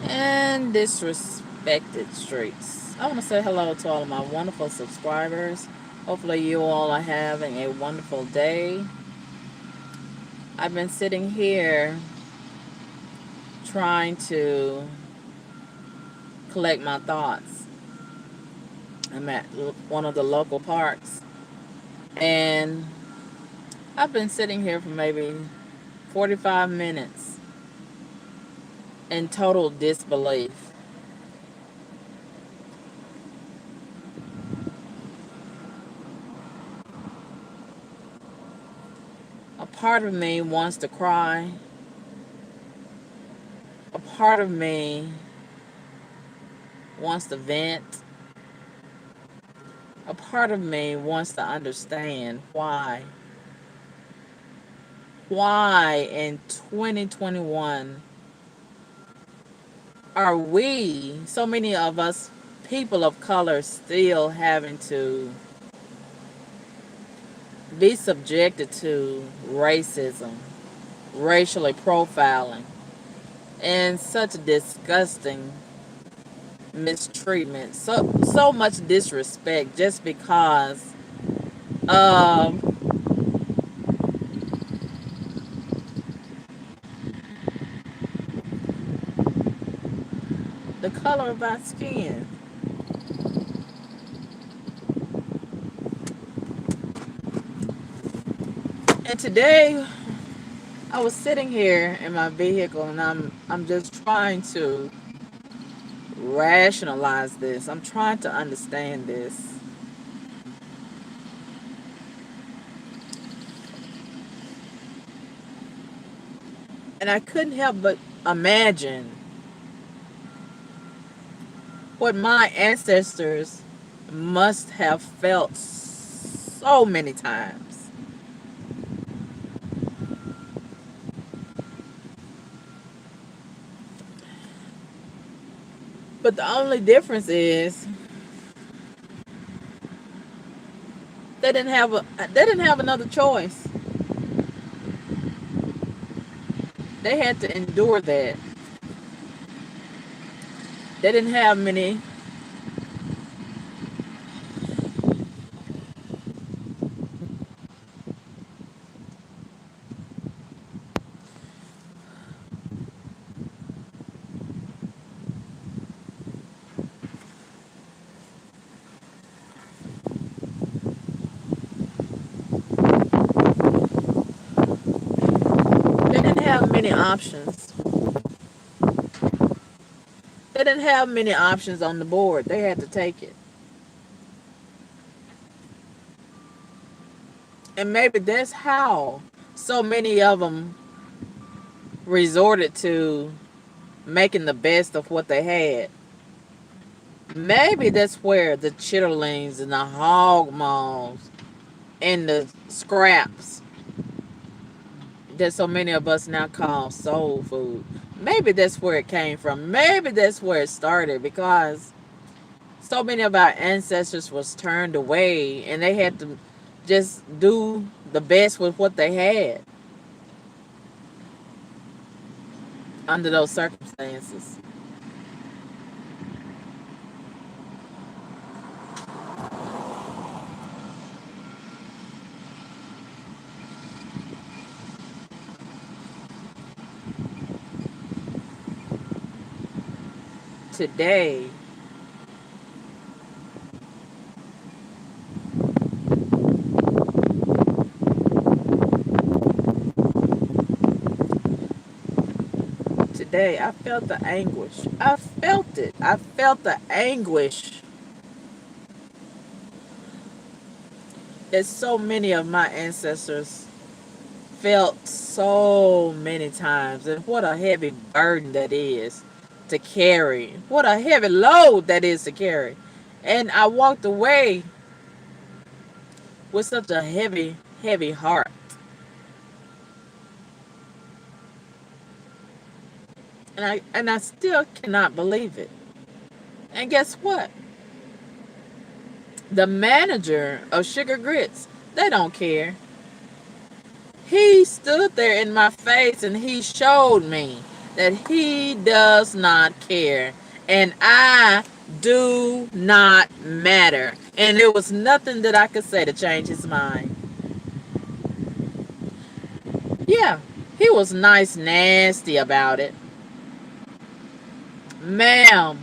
and disrespected streets. I want to say hello to all of my wonderful subscribers. Hopefully, you all are having a wonderful day. I've been sitting here trying to collect my thoughts. I'm at one of the local parks, and I've been sitting here for maybe 45 minutes in total disbelief. A part of me wants to cry. A part of me wants to vent. A part of me wants to understand why. Why in 2021 are we, so many of us people of color, still having to be subjected to racism, racially profiling, and such disgusting mistreatment, so much disrespect just because of the color of our skin. And today I was sitting here in my vehicle and I'm just trying to rationalize this. I'm trying to understand this. And I couldn't help but imagine what my ancestors must have felt so many times. But the only difference is they didn't have another choice. They had to endure that. They didn't have many they didn't have many options. They didn't have many options on the board. They had to take it. And maybe that's how so many of them resorted to making the best of what they had. Maybe that's where the chitterlings and the hog maws and the scraps that so many of us now call soul food. Maybe that's where it came from. Maybe that's where it started because so many of our ancestors was turned away and they had to just do the best with what they had under those circumstances. Today, today I felt the anguish. I felt it. I felt the anguish that so many of my ancestors felt so many times, and what a heavy burden that is to carry. What a heavy load that is to carry. And I walked away with such a heavy, heavy heart. And I still cannot believe it. And guess what? The manager of Sugar Grits, they don't care. He stood there in my face and he showed me. that he does not care. And I do not matter. And there was nothing that I could say to change his mind. Yeah, he was nice, nasty about it. Ma'am,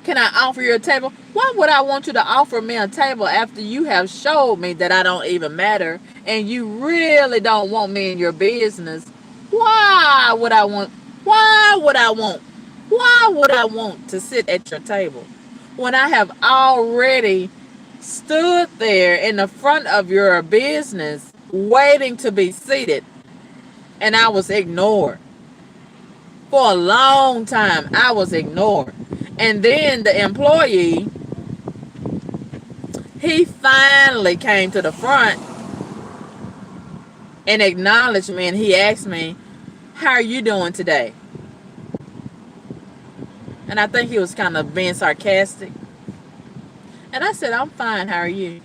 can I offer you a table? Why would I want you to offer me a table after you have showed me that I don't even matter and you really don't want me in your business? Why would I want why would I want why would I want to sit at your table when I have already stood there in the front of your business waiting to be seated and I was ignored? For a long time, I was ignored. And then the employee, he finally came to the front and acknowledged me, and he asked me, how are you doing today? And I think he was kind of being sarcastic. And I said, I'm fine, how are you?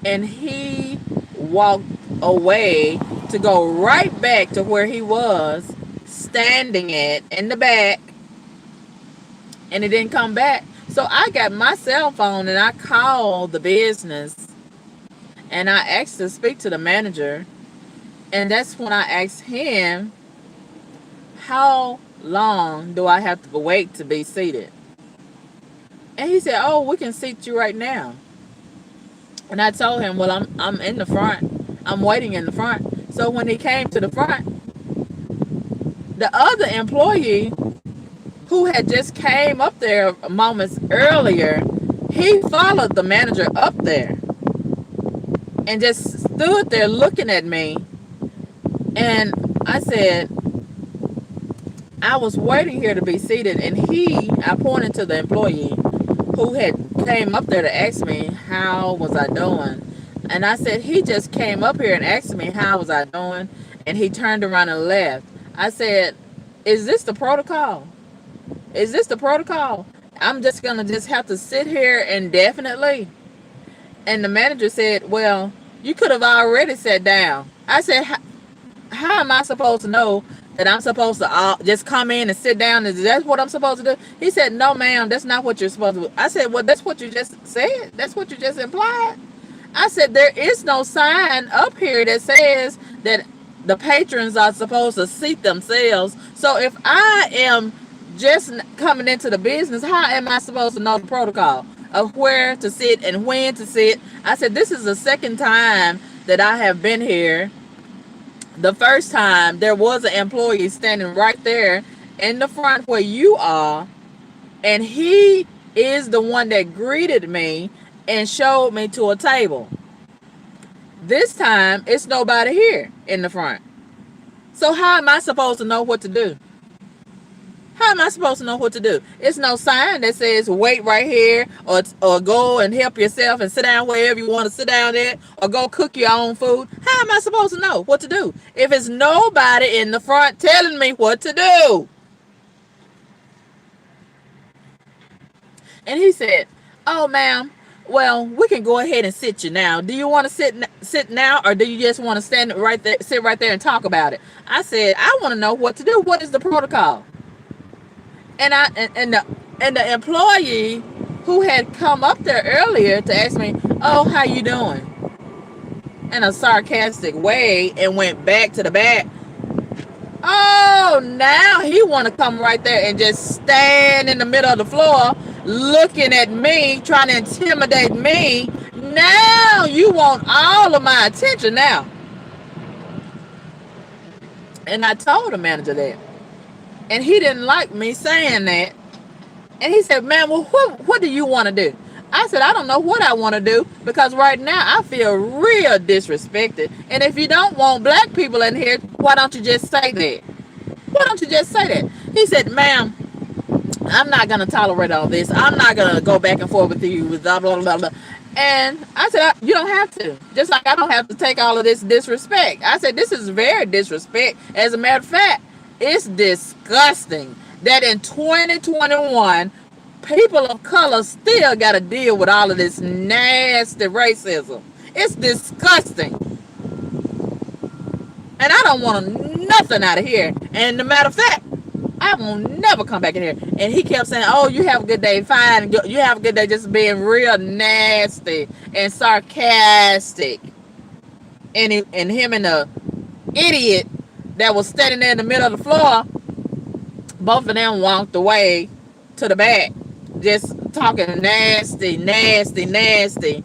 And he walked away to go right back to where he was standing at in the back, and he didn't come back. So I got my cell phone and I called the business and I asked to speak to the manager. And that's when I asked him, how long do I have to wait to be seated? And he said, oh, we can seat you right now. And I told him, well, I'm in the front. I'm waiting in the front. So when he came to the front, the other employee who had just came up there moments earlier, he followed the manager up there and just stood there looking at me. And I said, I was waiting here to be seated. And I pointed to the employee who had came up there to ask me how was I doing. And I said, he just came up here and asked me how was I doing. And he turned around and left. I said, is this the protocol? Is this the protocol? I'm just going to just have to sit here indefinitely. And the manager said, well, you could have already sat down. I said, how am I supposed to know that I'm supposed to just come in and sit down? Is that what I'm supposed to do? He said, no, ma'am, that's not what you're supposed to do. I said, well, that's what you just said. That's what you just implied. I said, there is no sign up here that says that the patrons are supposed to seat themselves. So if I am just coming into the business, how am I supposed to know the protocol of where to sit and when to sit? I said, this is the second time that I have been here. The first time there was an employee standing right there in the front where you are, and he is the one that greeted me and showed me to a table. This time it's nobody here in the front. So how am I supposed to know what to do? How am I supposed to know what to do? It's no sign that says wait right here, or go and help yourself and sit down wherever you want to sit down at, or go cook your own food. How am I supposed to know what to do if it's nobody in the front telling me what to do? And he said, oh, ma'am, well, we can go ahead and sit you now. Do you want to sit now, or do you just want to stand right there, sit right there and talk about it? I said, I want to know what to do. What is the protocol? And the employee who had come up there earlier to ask me, oh, how you doing? In a sarcastic way, and went back to the back. Oh, now he want to come right there and just stand in the middle of the floor looking at me, trying to intimidate me. Now you want all of my attention now. And I told the manager that. And he didn't like me saying that. And he said, man, well, what do you want to do? I said, I don't know what I want to do, because right now I feel real disrespected. And if you don't want black people in here, why don't you just say that? Why don't you just say that? He said, ma'am, I'm not going to tolerate all this. I'm not going to go back and forth with you with blah, blah, blah, blah. And I said, you don't have to. Just like I don't have to take all of this disrespect. I said, this is very disrespect. As a matter of fact, it's disgusting that in 2021, people of color still got to deal with all of this nasty racism. It's disgusting. And I don't want nothing out of here. And the matter of fact, I will never come back in here. And he kept saying, oh, you have a good day. Fine. You have a good day. Just being real nasty and sarcastic. And him and the idiot that was standing there in the middle of the floor, both of them walked away to the back. Just talking nasty, nasty, nasty.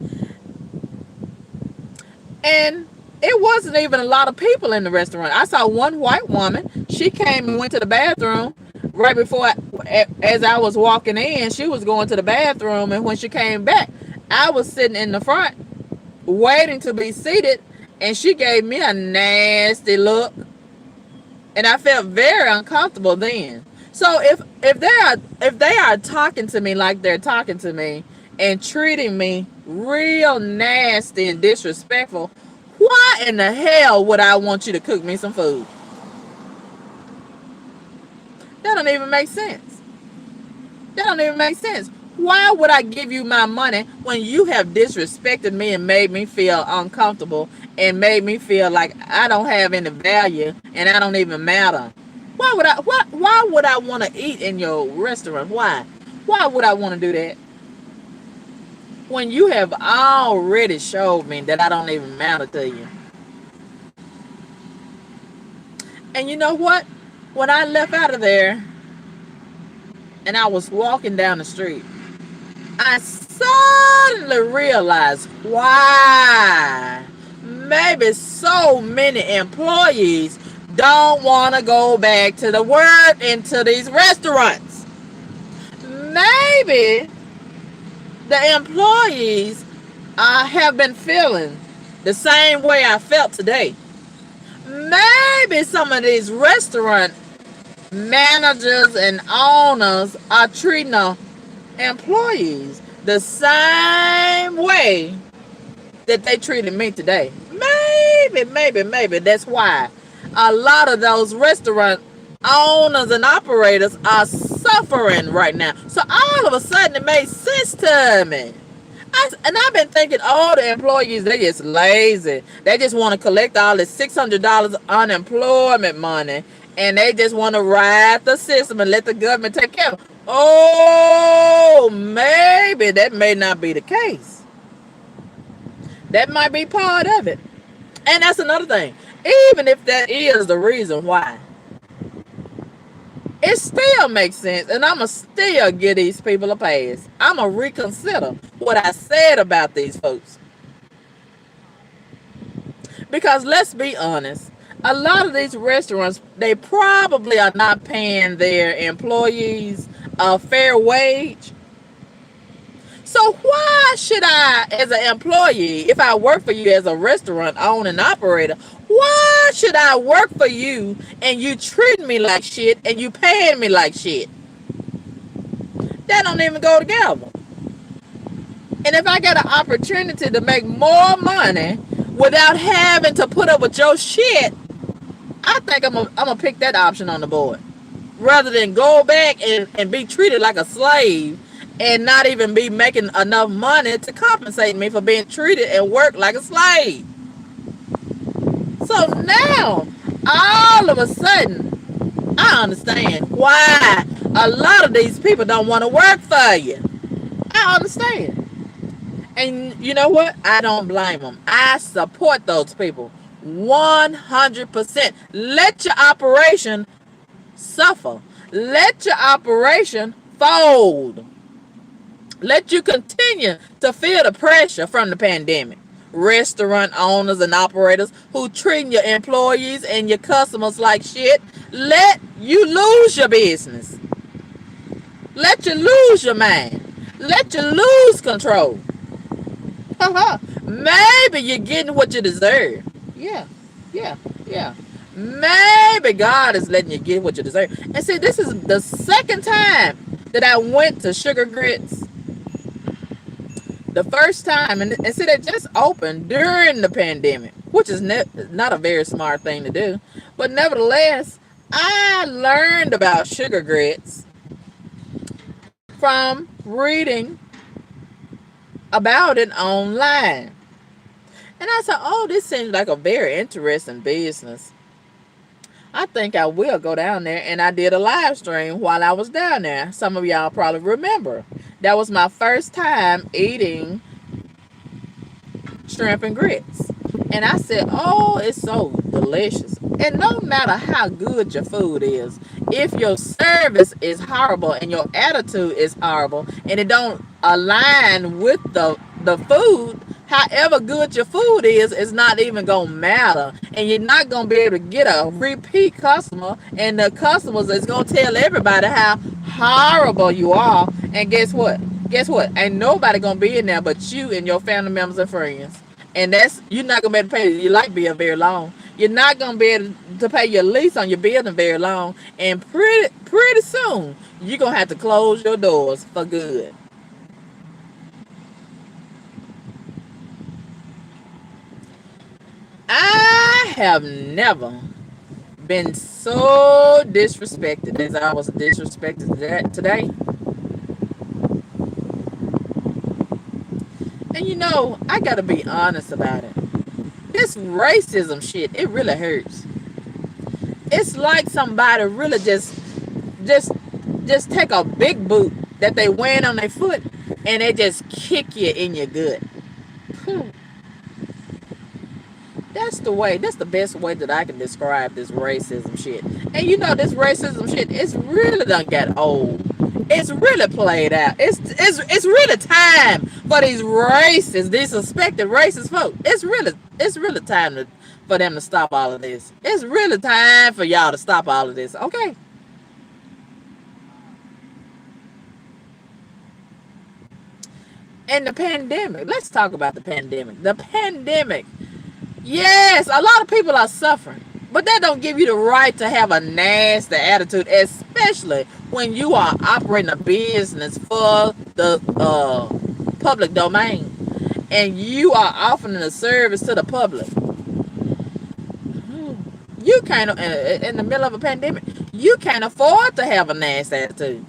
And it wasn't even a lot of people in the restaurant. I saw one white woman. She came and went to the bathroom right before, as I was walking in. She was going to the bathroom, and when she came back, I was sitting in the front waiting to be seated, and she gave me a nasty look, and I felt very uncomfortable then. So if they are talking to me like they're talking to me and treating me real nasty and disrespectful, why in the hell would I want you to cook me some food? That don't even make sense. That don't even make sense. Why would I give you my money when you have disrespected me and made me feel uncomfortable and made me feel like I don't have any value and I don't even matter? Why would I want to eat in your restaurant? Why would I want to do that? When you have already showed me that I don't even matter to you. And you know what? When I left out of there and I was walking down the street, I suddenly realized why maybe so many employees don't want to go back to the work into these restaurants. Maybe the employees have been feeling the same way I felt today. Maybe some of these restaurant managers and owners are treating the employees the same way that they treated me today. Maybe that's why a lot of those restaurant owners and operators are suffering right now. So all of a sudden it made sense to me. I've been thinking, oh, the employees, they just lazy. They just want to collect all this $600 unemployment money, and they just want to ride the system and let the government take care of it. Oh, maybe that may not be the case. That might be part of it. And that's another thing. Even if that is the reason why, it still makes sense, and I'ma still give these people a pass. I'ma reconsider what I said about these folks. Because let's be honest, a lot of these restaurants, they probably are not paying their employees a fair wage. So why should I, as an employee, if I work for you as a restaurant owner and operator, why should I work for you and you treating me like shit and you paying me like shit? That don't even go together. And if I got an opportunity to make more money without having to put up with your shit, I think I'm gonna pick that option on the board. Rather than go back and be treated like a slave and not even be making enough money to compensate me for being treated and worked like a slave. So now, all of a sudden, I understand why a lot of these people don't want to work for you. I understand. And you know what? I don't blame them. I support those people 100%. Let your operation suffer. Let your operation fold. Let you continue to feel the pressure from the pandemic. Restaurant owners and operators who treat your employees and your customers like shit, let you lose your business. Let you lose your mind. Let you lose control. Maybe you're getting what you deserve. Yeah. Maybe God is letting you get what you deserve. And see, this is the second time that I went to Sugar Grits. The first time, and see, they just opened during the pandemic, which is not a very smart thing to do. But nevertheless, I learned about Sugar Grits from reading about it online. And I said, oh, this seems like a very interesting business. I think I will go down there, and I did a live stream while I was down there. Some of y'all probably remember. That was my first time eating shrimp and grits. And I said, oh, it's so delicious. And no matter how good your food is, if your service is horrible and your attitude is horrible and it don't align with the food, however good your food is, it's not even gonna matter. And you're not gonna be able to get a repeat customer, and the customers is gonna tell everybody how horrible you are. And guess what? Guess what? Ain't nobody gonna be in there but you and your family members and friends. And that's, you're not gonna be able to pay your light bill very long. You're not gonna be able to pay your lease on your building very long. And pretty soon you're gonna have to close your doors for good. I have never been so disrespected as I was disrespected today. And you know, I gotta be honest about it. This racism shit, it really hurts. It's like somebody really just just take a big boot that they wearing on their foot and they just kick you in your gut. That's the best way that I can describe this racism shit. And you know, this racism shit, it's really done got old. It's really played out. It's really time for these suspected racist folks. It's really time for them to stop all of this. It's really time for y'all to stop all of this. Okay. And the pandemic. Let's talk about the pandemic. The pandemic. Yes, a lot of people are suffering, but that don't give you the right to have a nasty attitude, especially when you are operating a business for the public domain and you are offering a service to the public. You can't, in the middle of a pandemic, you can't afford to have a nasty attitude.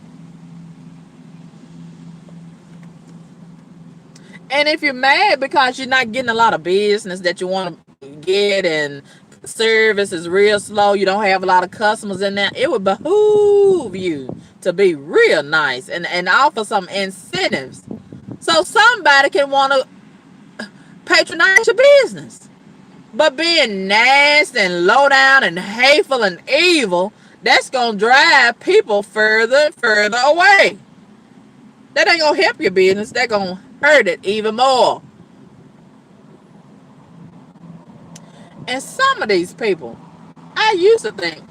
And if you're mad because you're not getting a lot of business that you want to get, and service is real slow, you don't have a lot of customers in there, it would behoove you to be real nice and offer some incentives so somebody can want to patronize your business. But being nasty and low down and hateful and evil, that's going to drive people further and further away. That ain't going to help your business. They're going to hurt it even more. And some of these people, I used to think,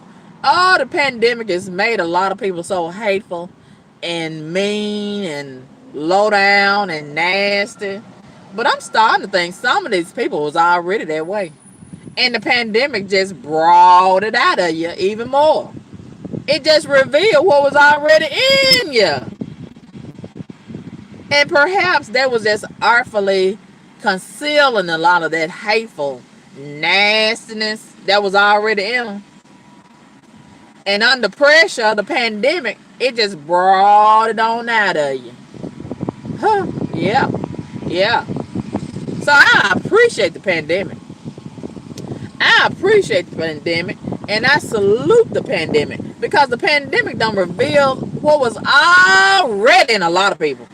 oh, the pandemic has made a lot of people so hateful and mean and low down and nasty. But I'm starting to think some of these people was already that way. And the pandemic just brought it out of you even more. It just revealed what was already in you. And perhaps that was just artfully concealing a lot of that hateful nastiness that was already in them. And under pressure of the pandemic, it just brought it on out of you. Huh? Yeah. Yeah. So I appreciate the pandemic. I appreciate the pandemic, and I salute the pandemic, because the pandemic done revealed what was already in a lot of people.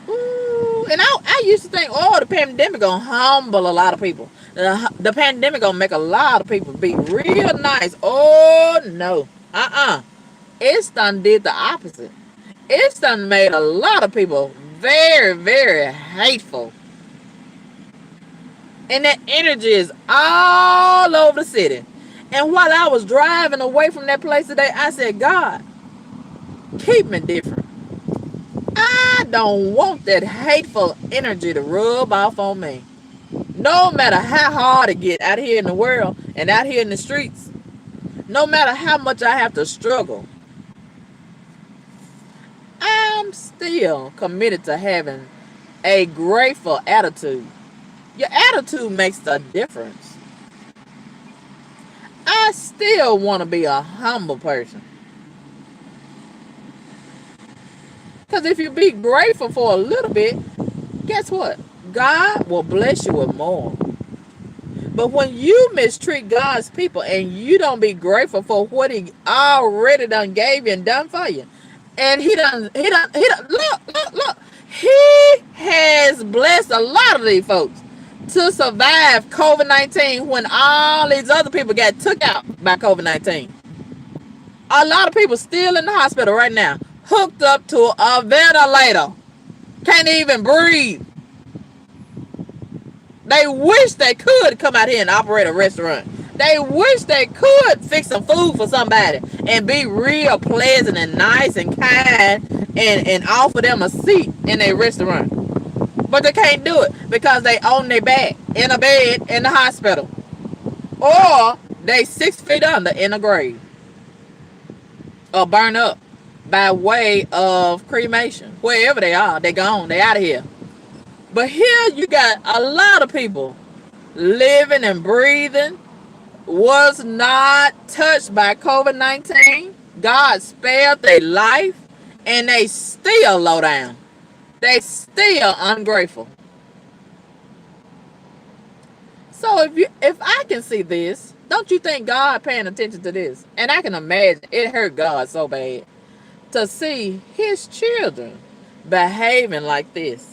Ooh, and I used to think, oh, the pandemic gonna humble a lot of people. The pandemic gonna make a lot of people be real nice. Oh no, it's done did the opposite. It's done made a lot of people very, very hateful. And that energy is all over the city. And while I was driving away from that place today, I said, God, keep me different. I don't want that hateful energy to rub off on me. No matter how hard it get out here in the world and out here in the streets, no matter how much I have to struggle, I'm still committed to having a grateful attitude. Your attitude makes the difference. I still want to be a humble person. Because if you be grateful for a little bit, guess what? God will bless you with more. But when you mistreat God's people and you don't be grateful for what he already done gave you and done for you, and he done, look, he has blessed a lot of these folks to survive COVID-19 when all these other people got took out by COVID-19. A lot of people still in the hospital right now, hooked up to a ventilator, can't even breathe. They wish they could come out here and operate a restaurant. They wish they could fix some food for somebody and be real pleasant and nice and kind and offer them a seat in a restaurant. But they can't do it because they on their back in a bed in the hospital. Or they 6 feet under in a grave. Or burn up by way of cremation. Wherever they are, they gone. They out of here. But here you got a lot of people living and breathing, was not touched by COVID-19. God spared their life, and they still low down. They still ungrateful. So if I can see this, don't you think God paying attention to this? And I can imagine it hurt God so bad to see his children behaving like this.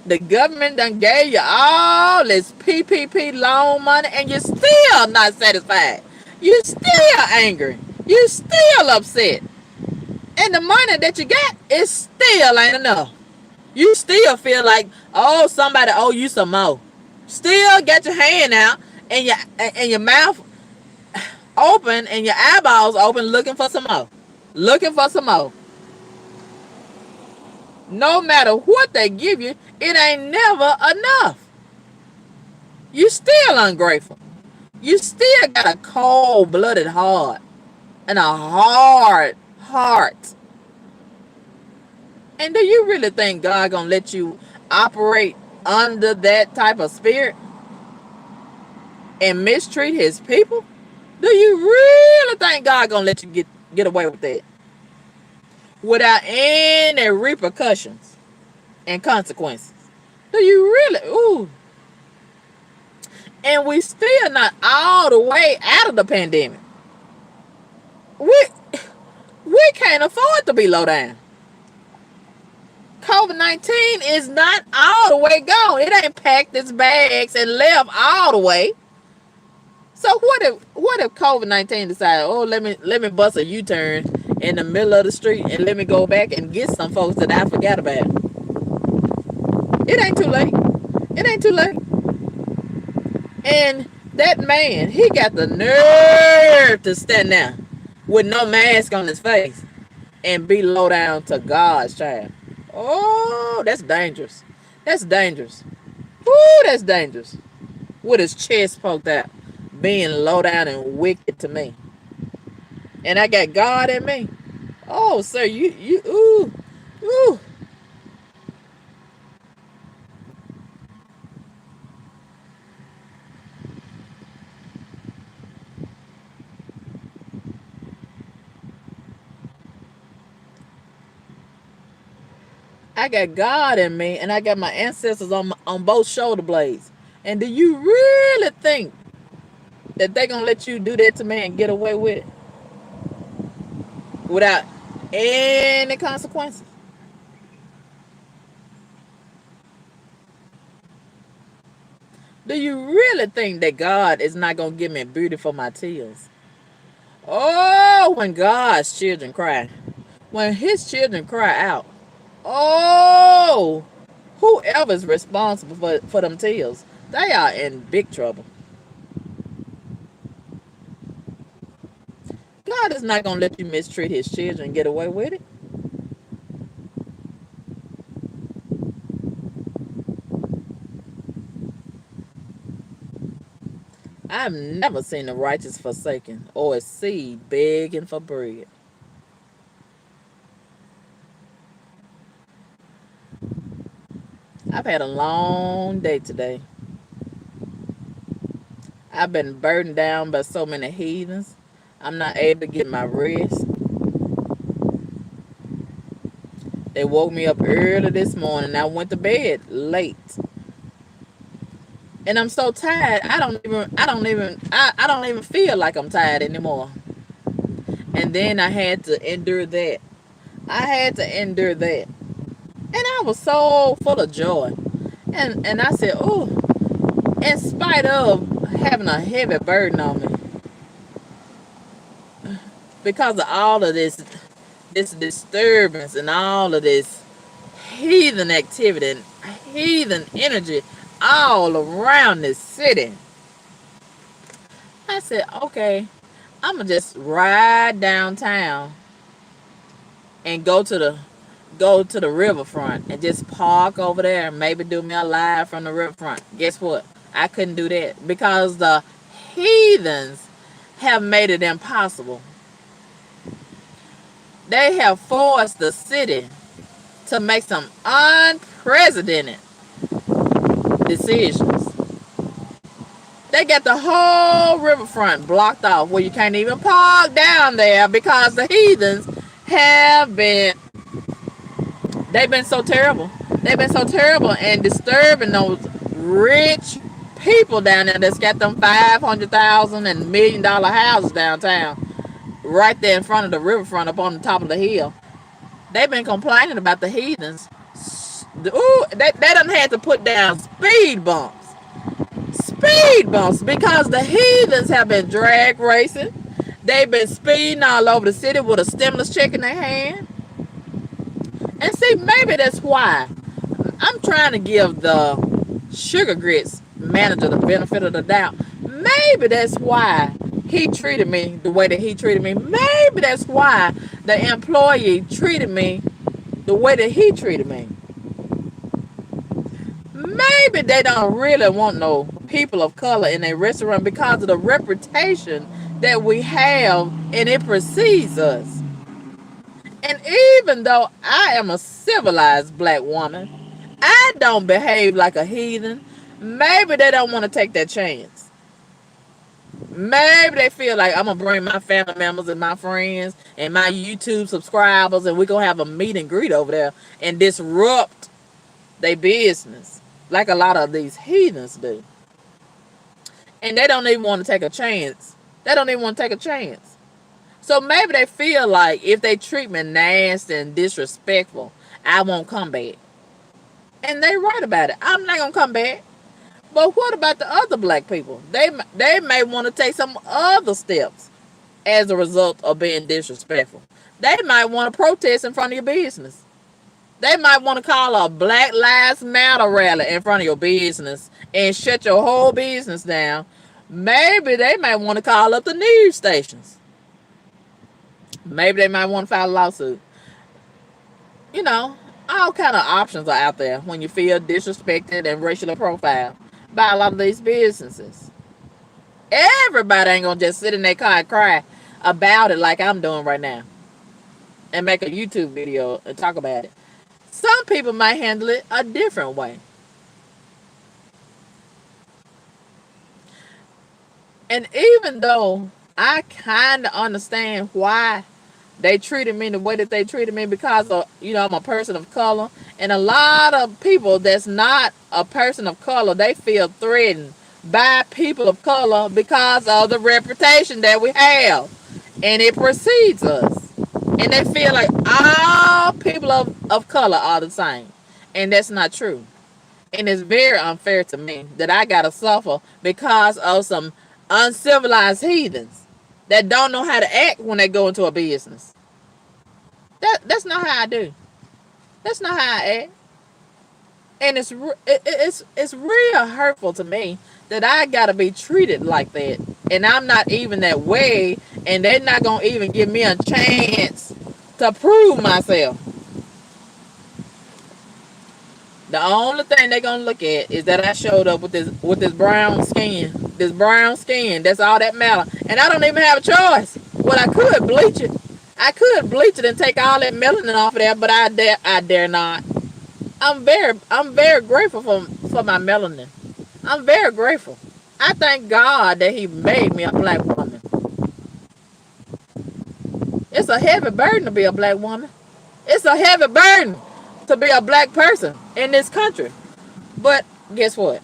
The government done gave you all this PPP loan money and you're still not satisfied. You still angry. You still upset. And the money that you got is still ain't enough. You still feel like, oh, somebody owe you some more. Still got your hand out and your mouth open and your eyeballs open looking for some more. Looking for some more. No matter what they give you, it ain't never enough. You still ungrateful. You still got a cold-blooded heart and a hard heart. And do you really think God gonna let you operate under that type of spirit and mistreat his people? Do you really think God gonna let you get away with that without any repercussions and consequences? Do you really? Ooh. And we still not all the way out of the pandemic. We can't afford to be low down. COVID-19 is not all the way gone. It ain't packed its bags and left all the way. So what if COVID-19 decided, oh, let me bust a U-turn in the middle of the street and let me go back and get some folks that I forgot about? It ain't too late. It ain't too late. And that man, he got the nerve to stand there with no mask on his face and be low down to God's child. Oh, that's dangerous. That's dangerous. Ooh, that's dangerous. With his chest poked out, being low down and wicked to me. And I got God in me. Oh, sir, ooh. I got God in me, and I got my ancestors on both shoulder blades. And do you really think that they gonna let you do that to me and get away with it without any consequences? Do you really think that God is not gonna give me beauty for my tears? Oh, when God's children cry, when his children cry out, oh, whoever's responsible for them tears, they are in big trouble. God is not going to let you mistreat his children and get away with it. I've never seen the righteous forsaken or a seed begging for bread. I've had a long day today. I've been burdened down by so many heathens. I'm not able to get my rest. They woke me up early this morning. I went to bed late. And I'm so tired. I don't even feel like I'm tired anymore. And then I had to endure that. I had to endure that. And I was so full of joy. And I said, oh, in spite of having a heavy burden on me, because of all of this disturbance and all of this heathen activity and heathen energy all around this city, I said, okay, I'm gonna just ride downtown and go to the riverfront and just park over there and maybe do me a live from the riverfront. Guess what? I couldn't do that because the heathens have made it impossible. They have forced the city to make some unprecedented decisions. They got the whole riverfront blocked off where you can't even park down there because the heathens have been, they've been so terrible. They've been so terrible and disturbing those rich people down there that's got them 500,000 and $1 million houses downtown, right there in front of the riverfront up on the top of the hill. They've been complaining about the heathens. Ooh, they done had to put down speed bumps. Speed bumps because the heathens have been drag racing. They've been speeding all over the city with a stimulus check in their hand. And see, maybe that's why I'm trying to give the Sugar Grits manager the benefit of the doubt. Maybe that's why he treated me the way that he treated me. Maybe that's why the employee treated me the way that he treated me. Maybe they don't really want no people of color in a restaurant because of the reputation that we have and it precedes us. And even though I am a civilized black woman, I don't behave like a heathen. Maybe they don't want to take that chance. Maybe they feel like I'm going to bring my family members and my friends and my YouTube subscribers and we're going to have a meet and greet over there and disrupt their business like a lot of these heathens do. And they don't even want to take a chance. They don't even want to take a chance. So maybe they feel like if they treat me nasty and disrespectful, I won't come back. And they right about it. I'm not going to come back. But what about the other black people? They may want to take some other steps as a result of being disrespectful. They might want to protest in front of your business. They might want to call a Black Lives Matter rally in front of your business and shut your whole business down. Maybe they might want to call up the news stations. Maybe they might want to file a lawsuit. You know, all kind of options are out there when you feel disrespected and racially profiled by a lot of these businesses. Everybody ain't gonna just sit in their car and cry about it like I'm doing right now and make a YouTube video and talk about it. Some people might handle it a different way. And even though I kind of understand why they treated me the way that they treated me because of, I'm a person of color. And a lot of people that's not a person of color, they feel threatened by people of color because of the reputation that we have. And it precedes us. And they feel like all people of color are the same. And that's not true. And it's very unfair to me that I got to suffer because of some uncivilized heathens that don't know how to act when they go into a business. That's not how I do. That's not how I act. And it's real hurtful to me that I gotta be treated like that, and I'm not even that way, and they're not gonna even give me a chance to prove myself. The only thing they're gonna look at is that I showed up with this brown skin. This brown skin. That's all that matters. And I don't even have a choice. Well, I could bleach it. I could bleach it and take all that melanin off of there, but I dare not. I'm very grateful for my melanin. I'm very grateful. I thank God that He made me a black woman. It's a heavy burden to be a black woman. It's a heavy burden to be a black person in this country. But guess what?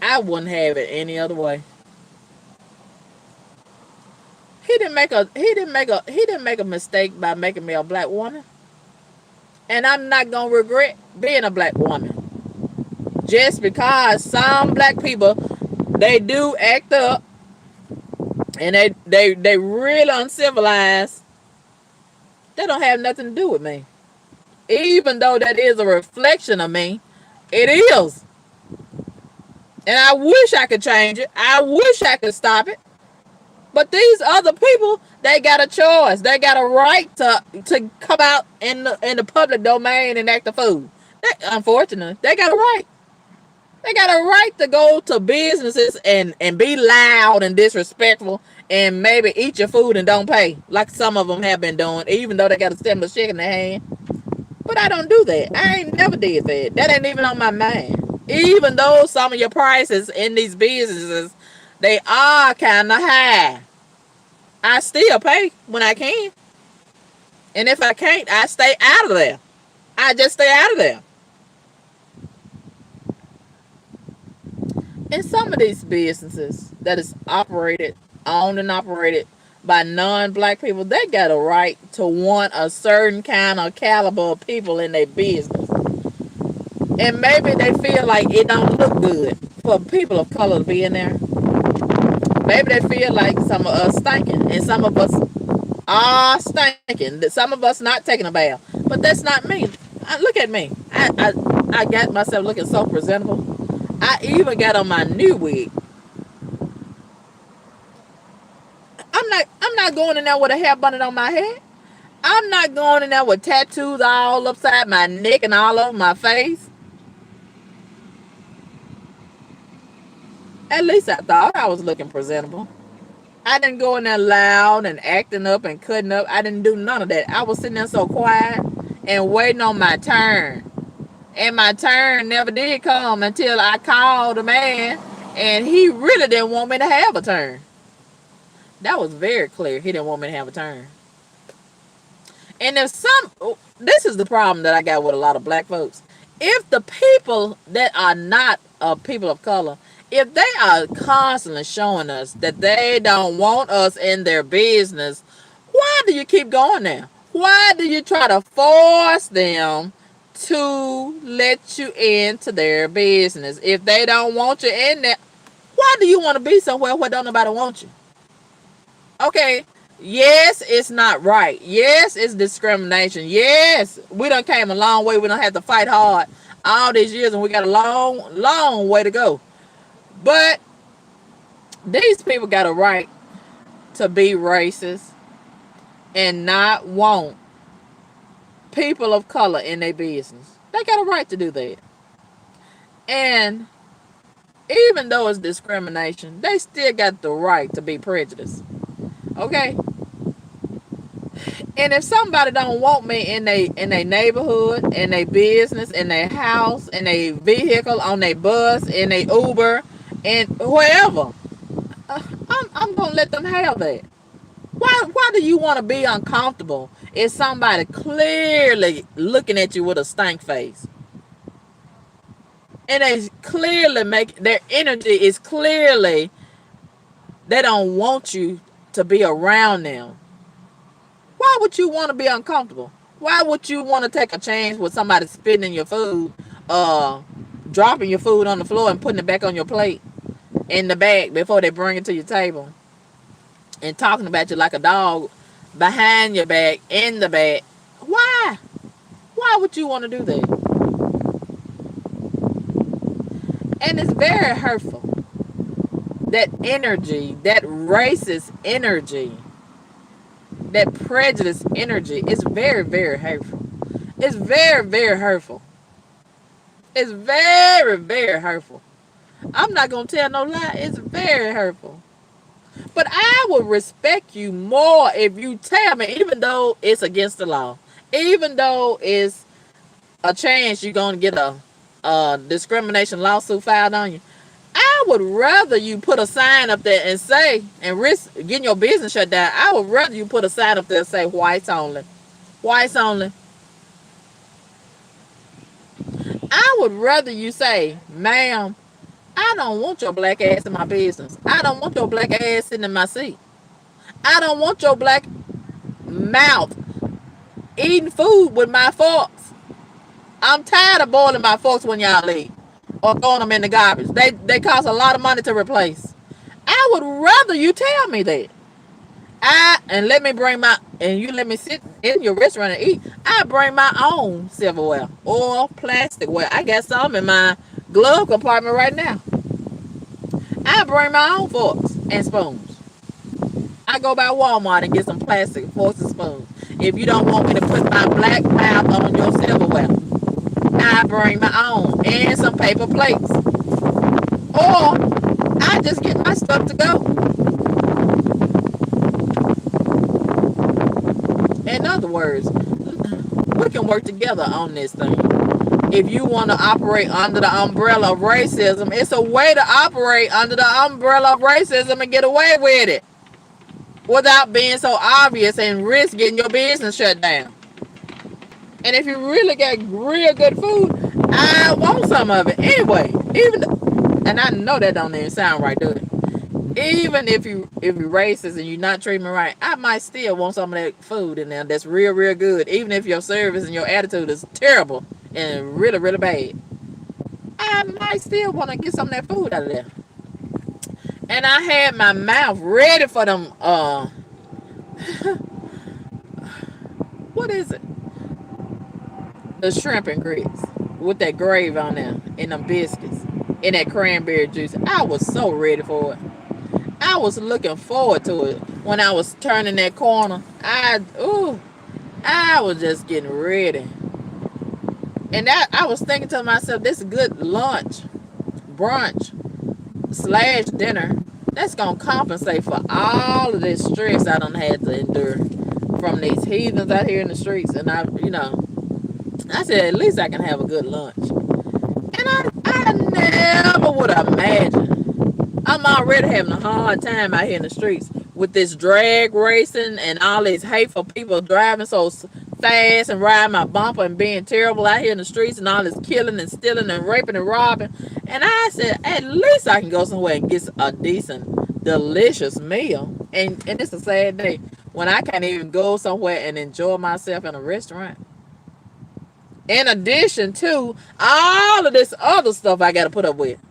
I wouldn't have it any other way. He didn't make a mistake by making me a black woman. And I'm not gonna regret being a black woman. Just because some black people, they do act up, and they really uncivilized, that don't have nothing to do with me. Even though that is a reflection of me, it is. And I wish I could change it. I wish I could stop it. But these other people, they got a choice. They got a right to come out in the public domain and act a fool. Unfortunately, they got a right. They got a right to go to businesses and be loud and disrespectful and maybe eat your food and don't pay, like some of them have been doing, even though they got a stimulus check in their hand. But I don't do that. I ain't never did that. That ain't even on my mind. Even though some of your prices in these businesses, they are kind of high, I still pay when I can. And if I can't, I stay out of there. I just stay out of there. And some of these businesses that is operated, owned and operated by non-black people, they got a right to want a certain kind of caliber of people in their business. And maybe they feel like it don't look good for people of color to be in there. Maybe they feel like some of us stinking, and some of us are stinking. Some of us not taking a bath, but that's not me. Look at me. I got myself looking so presentable. I even got on my new wig. I'm not going in there with a hair bun on my head. I'm not going in there with tattoos all upside my neck and all over my face. At least I thought I was looking presentable. I didn't go in there loud and acting up and cutting up. I didn't do none of that. I was sitting there so quiet and waiting on my turn. And my turn never did come until I called the man, and he really didn't want me to have a turn. That was very clear. He didn't want me to have a turn. And if this is the problem that I got with a lot of black folks. If the people that are not people of color, if they are constantly showing us that they don't want us in their business, why do you keep going there? Why do you try to force them to let you into their business? If they don't want you in there, why do you want to be somewhere where don't nobody want you? Okay, yes, it's not right. Yes, it's discrimination. Yes, we done came a long way. We don't have to fight hard all these years, and we got a long, long way to go. But these people got a right to be racist and not want people of color in their business. They got a right to do that. And even though it's discrimination, they still got the right to be prejudiced. Okay? And if somebody don't want me in their neighborhood, in their business, in their house, in their vehicle, on their bus, in their Uber, and wherever, I'm gonna let them have that. Why do you want to be uncomfortable if somebody clearly looking at you with a stank face? And they clearly make their energy is clearly they don't want you to be around them. Why would you want to be uncomfortable? Why would you want to take a chance with somebody spitting in your food, dropping your food on the floor and putting it back on your plate in the bag before they bring it to your table, and talking about you like a dog behind your back, in the back? Why? Why would you want to do that? And it's very hurtful. That energy, that racist energy, that prejudice energy is very, very hurtful. It's very, very hurtful. It's very, very hurtful. I'm not going to tell no lie. It's very hurtful. But I would respect you more if you tell me, even though it's against the law, even though it's a chance you're going to get a discrimination lawsuit filed on you. I would rather you put a sign up there and say, and risk getting your business shut down. I would rather you put a sign up there and say whites only. Whites only. I would rather you say, ma'am, I don't want your black ass in my business. I don't want your black ass sitting in my seat. I don't want your black mouth eating food with my forks. I'm tired of boiling my forks when y'all leave or throwing them in the garbage. They cost a lot of money to replace. I would rather you tell me that. And let me bring my and you let me sit in your restaurant and eat. I bring my own silverware or plasticware. I got some in my glove compartment right now. I bring my own forks and spoons. I go by Walmart and get some plastic forks and spoons. If you don't want me to put my black mouth on your silverware, I bring my own and some paper plates. Or I just get my stuff to go. In other words, we can work together on this thing. If you want to operate under the umbrella of racism, it's a way to operate under the umbrella of racism and get away with it without being so obvious and risk getting your business shut down. And if you really got real good food, I want some of it anyway. And I know that don't even sound right, do it? Even if you racist and you're not treating me right, I might still want some of that food in there that's real good. Even if your service and your attitude is terrible and really bad, I might still want to get some of that food out of there. And I had my mouth ready for them. What is it? The shrimp and grits with that gravy on there and them biscuits and that cranberry juice. I was so ready for it. I was looking forward to it when I was turning that corner. I was just getting ready. And I was thinking to myself, this is good lunch, brunch, / dinner. That's going to compensate for all of this stress I done had to endure from these heathens out here in the streets. And I said, at least I can have a good lunch. And I never would have imagined. I'm already having a hard time out here in the streets with this drag racing and all these hateful people driving so fast and riding my bumper and being terrible out here in the streets and all this killing and stealing and raping and robbing. And I said, at least I can go somewhere and get a decent, delicious meal. And it's a sad day when I can't even go somewhere and enjoy myself in a restaurant. In addition to all of this other stuff I got to put up with.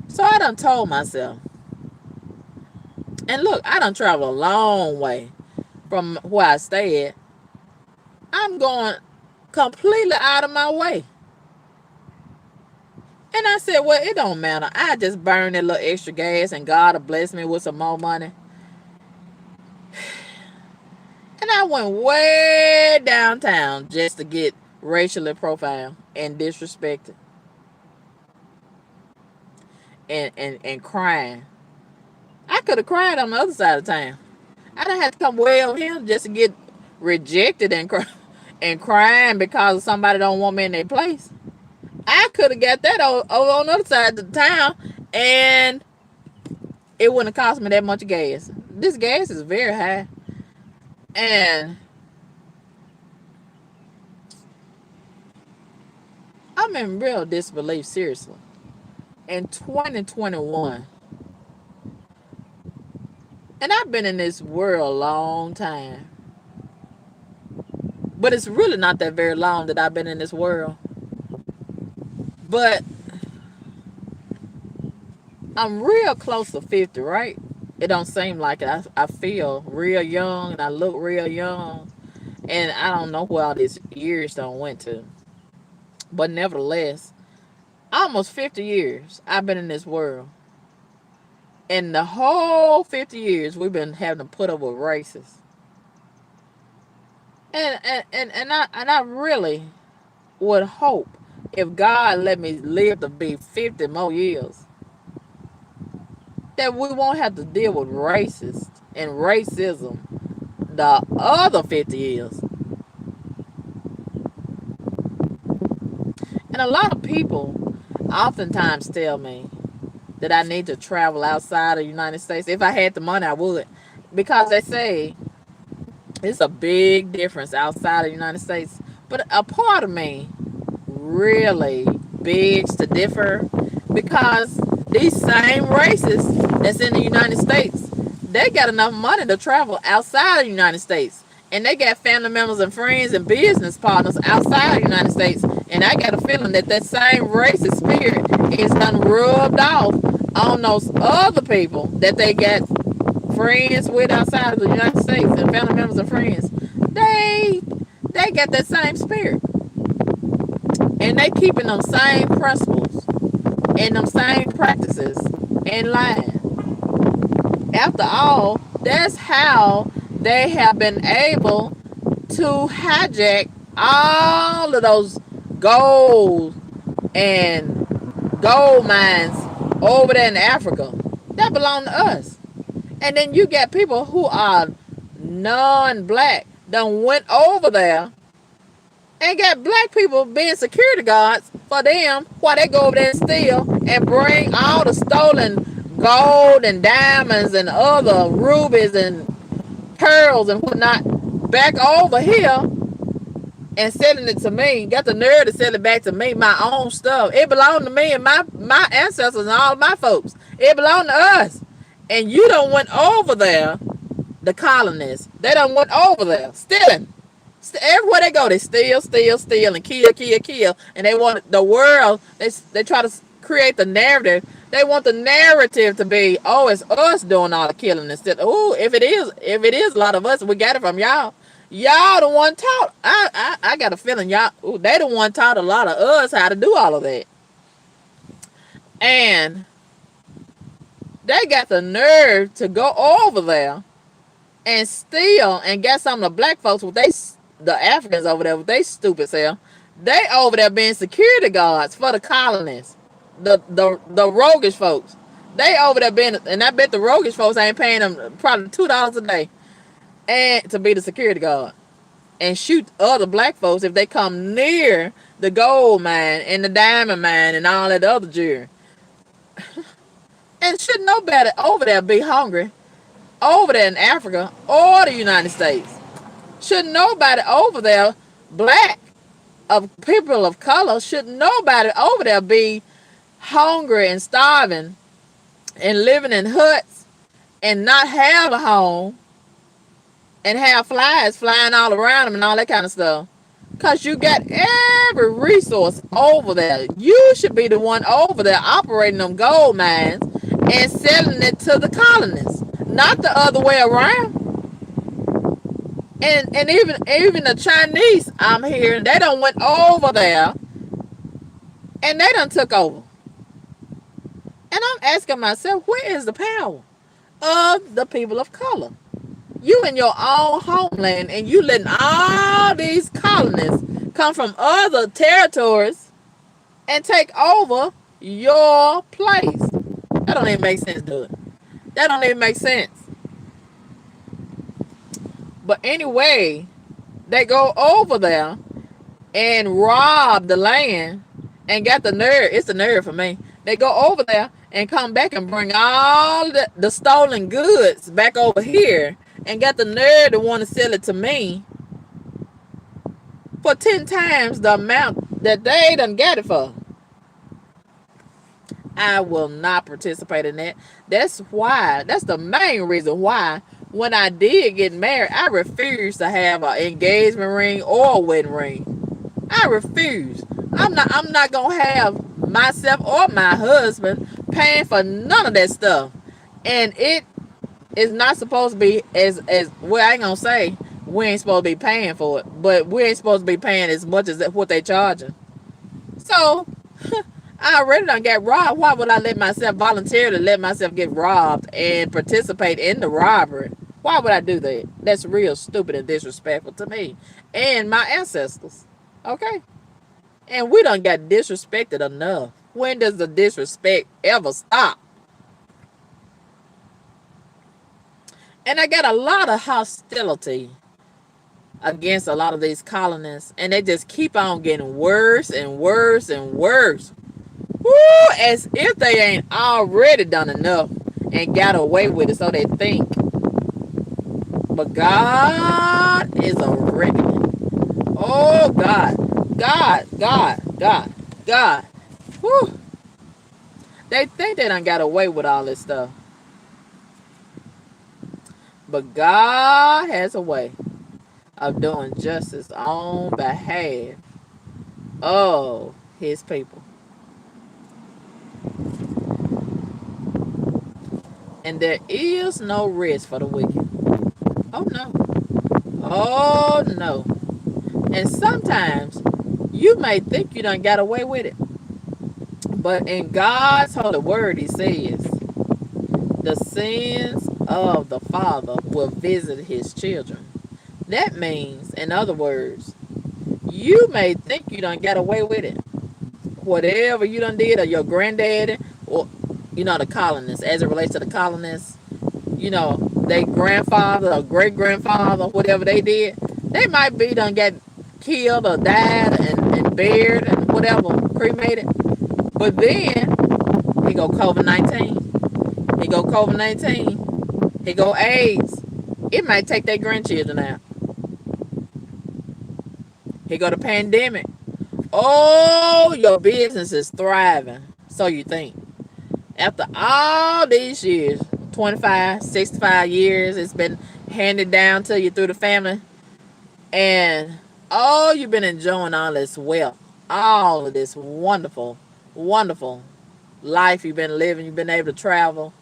So I done told myself, and look, I done traveled a long way from where I stay at. I'm going completely out of my way. And I said, well, it don't matter. I just burn that little extra gas and God will bless me with some more money. And I went way downtown just to get racially profiled and disrespected. And crying. I could have cried on the other side of town. I done had to come way over here just to get rejected and crying because somebody don't want me in their place. I could have got that over on the other side of the town and it wouldn't have cost me that much gas. This gas is very high. And I'm in real disbelief, seriously. In 2021, and I've been in this world a long time, but it's really not that very long that I've been in this world. But I'm real close to 50, right? It don't seem like it. I feel real young and I look real young, and I don't know where all these years don't went to. But nevertheless, almost 50 years I've been in this world. And the whole 50 years we've been having to put up with racists. And I really would hope if God let me live to be 50 more years that we won't have to deal with racists and racism the other 50 years. And a lot of people oftentimes tell me that I need to travel outside of the United States. If I had the money, I would. Because they say It's a big difference outside of the United States. But a part of me really begs to differ because these same races that's in the United States, they got enough money to travel outside of the United States. And they got family members and friends and business partners outside of the United States. And I got a feeling that that same racist spirit is done rubbed off on those other people that they got friends with outside of the United States and family members and friends. They they got that same spirit. And they keeping them same principles and them same practices in line. After all, that's how they have been able to hijack all of those gold and gold mines over there in Africa that belong to us. And then you got people who are non-black done went over there and got black people being security guards for them while they go over there and steal and bring all the stolen gold and diamonds and other rubies and pearls and whatnot back over here and selling it to me. Got the nerve to sell it back to me, my own stuff. It belonged to me and my ancestors and all of my folks. It belonged to us. And you don't went over there, the colonists. They don't went over there stealing. Everywhere they go, they steal, and kill. And they want the world, they try to create the narrative. They want the narrative to be, oh, it's us doing all the killing instead. Oh, if it is a lot of us, we got it from y'all. Y'all the one taught. I got a feeling y'all, ooh, they the one taught a lot of us how to do all of that. And they got the nerve to go over there and steal and get some of the black folks with the Africans over there with they stupid self. They over there being security guards for the colonists, the roguish folks. They over there being, and I bet the roguish folks ain't paying them probably $2 a day and to be the security guard and shoot other black folks if they come near the gold mine and the diamond mine and all that other jewelry. And should nobody over there be hungry over there in Africa or the United States? Should nobody over there, black, of people of color, should nobody over there be hungry and starving and living in huts and not have a home and have flies flying all around them and all that kind of stuff? Because you got every resource over there. You should be the one over there operating them gold mines and selling it to the colonists, not the other way around. And even the Chinese I'm hearing, they done went over there and they done took over. And I'm asking myself, where is the power of the people of color? You in your own homeland and you letting all these colonists come from other territories and take over your place. That don't even make sense, dude. That don't even make sense. But anyway, they go over there and rob the land and got the nerve. It's the nerve for me. They go over there and come back and bring all the stolen goods back over here and got the nerve to want to sell it to me for 10 times the amount that they done got it for. I will not participate in that. That's the main reason why when I did get married, I refused to have an engagement ring or a wedding ring. I refuse. I'm not gonna have myself or my husband paying for none of that stuff. And it is not supposed to be as well, I ain't gonna say we ain't supposed to be paying for it, but we ain't supposed to be paying as much as what they charging. So I already done got robbed. Why would I let myself voluntarily let myself get robbed and participate in the robbery? Why would I do that? That's real stupid and disrespectful to me and my ancestors. Okay? And we done got disrespected enough. When does the disrespect ever stop? And I got a lot of hostility against a lot of these colonists. And they just keep on getting worse and worse and worse. Woo, as if they ain't already done enough and got away with it, so they think. But God is a reckoning. Oh, God. God, God, God, God. Whew. They think they done got away with all this stuff. But God has a way of doing justice on behalf of his people. And there is no rest for the wicked. Oh no. Oh no. And sometimes you may think you done got away with it. But in God's holy word, he says, the sins of the father will visit his children. That means, in other words, you may think you done got away with it. Whatever you done did, or your granddaddy, or the colonists, as it relates to the colonists, their grandfather or great grandfather, whatever they did, they might be done get killed or died and buried and whatever, cremated. But then he go COVID-19. He go COVID-19. He go AIDS. It might take their grandchildren out. He go the pandemic. Oh, your business is thriving. So you think. After all these years, 25, 65 years, it's been handed down to you through the family. And you've been enjoying all this wealth. All of this wonderful, wonderful life you've been living. You've been able to travel.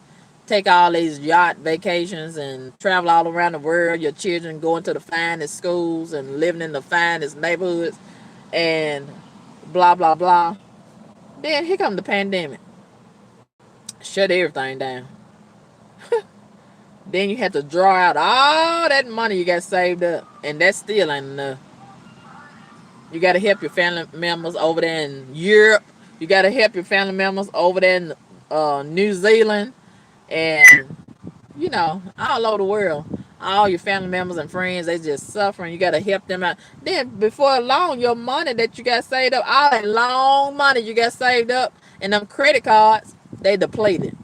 Take all these yacht vacations and travel all around the world. Your children going to the finest schools and living in the finest neighborhoods and blah, blah, blah. Then here come the pandemic. Shut everything down. Then you have to draw out all that money you got saved up. And that still ain't enough. You got to help your family members over there in Europe. You got to help your family members over there in New Zealand. And, all over the world. All your family members and friends, they just suffering. You got to help them out. Then, before long, your money that you got saved up, all that long money you got saved up, and them credit cards, they depleted.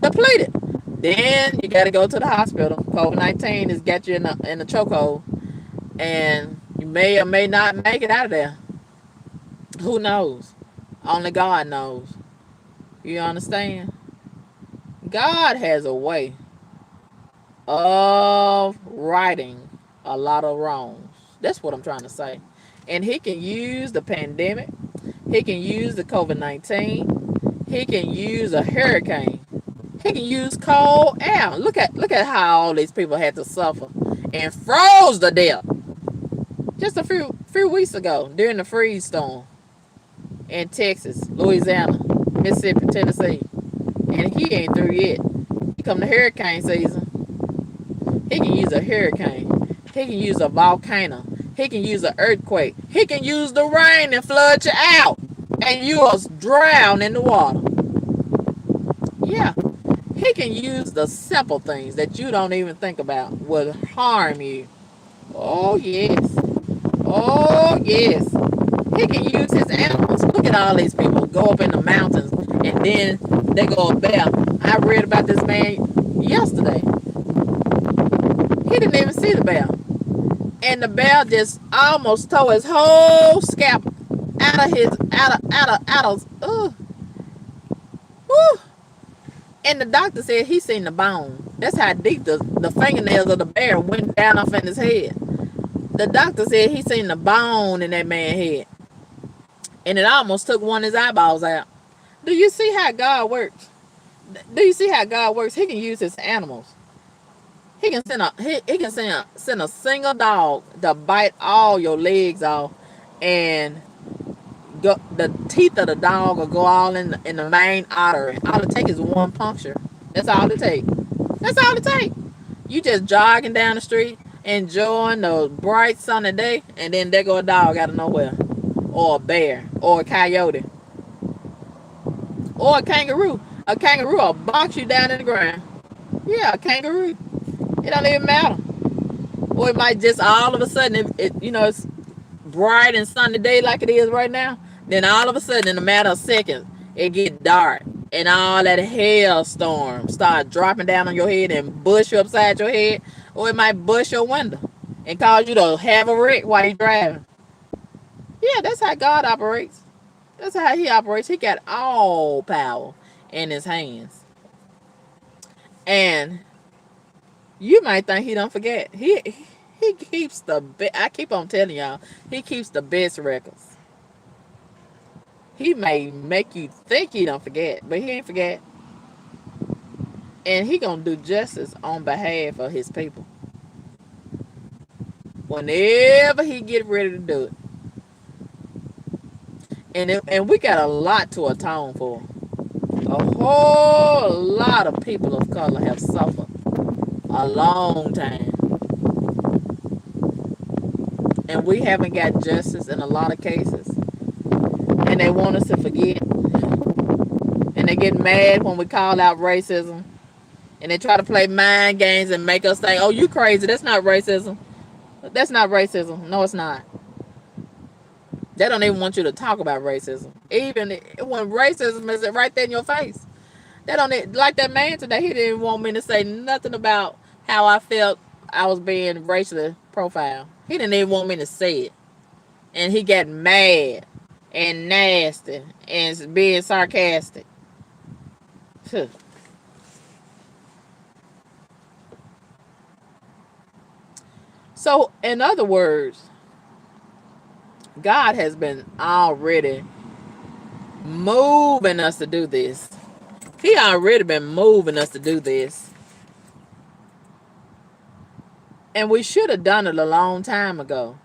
Then you got to go to the hospital. COVID-19 has got you in the chokehold. And you may or may not make it out of there. Who knows? Only God knows. You understand? God has a way of righting a lot of wrongs. That's what I'm trying to say. And he can use the pandemic. He can use the COVID-19. He can use a hurricane. He can use cold air. Look at how all these people had to suffer and froze to death just a few weeks ago during the freeze storm in Texas, Louisiana, Mississippi, Tennessee. And he ain't through yet. He come to hurricane season. He can use a hurricane. He can use a volcano. He can use an earthquake. He can use the rain and flood you out. And you will drown in the water. Yeah. He can use the simple things that you don't even think about will harm you. Oh, yes. Oh, yes. He can use his animals. Look at all these people go up in the mountains and then they go up there. I read about this man yesterday. He didn't even see the bear. And the bear just almost tore his whole scalp out of whew. And the doctor said he seen the bone. That's how deep the fingernails of the bear went down off in his head. The doctor said he seen the bone in that man's head. And it almost took one of his eyeballs out. Do you see how God works? Do you see how God works? He can use his animals. He can send a single dog to bite all your legs off, and the teeth of the dog will go all in the main artery. All it takes is one puncture. That's all it takes. That's all it takes. You just jogging down the street, enjoying the bright sunny day, and then there go a dog out of nowhere, or a bear, or a coyote, or a kangaroo. A kangaroo will box you down in the ground. Yeah, a kangaroo. It don't even matter. Or it might just all of a sudden, it's bright and sunny day like it is right now. Then all of a sudden, in a matter of seconds, it get dark. And all that hailstorm start dropping down on your head and bush you upside your head. Or it might bust your window and cause you to have a wreck while you're driving. Yeah, that's how God operates. That's how he operates. He got all power in his hands. And you might think he don't forget. He keeps the I keep on telling y'all, he keeps the best records. He may make you think he don't forget, but he ain't forget. And he gonna do justice on behalf of his people. Whenever he get ready to do it. And we got a lot to atone for. A whole lot of people of color have suffered a long time. And we haven't got justice in a lot of cases. And they want us to forget. And they get mad when we call out racism. And they try to play mind games and make us think, oh, you crazy. That's not racism. That's not racism. No, it's not. They don't even want you to talk about racism. Even when racism is right there in your face. They don't, like that man today, he didn't want me to say nothing about how I felt I was being racially profiled. He didn't even want me to say it. And he got mad and nasty and being sarcastic. So, in other words, God has been already moving us to do this. He already been moving us to do this. And we should have done it a long time ago.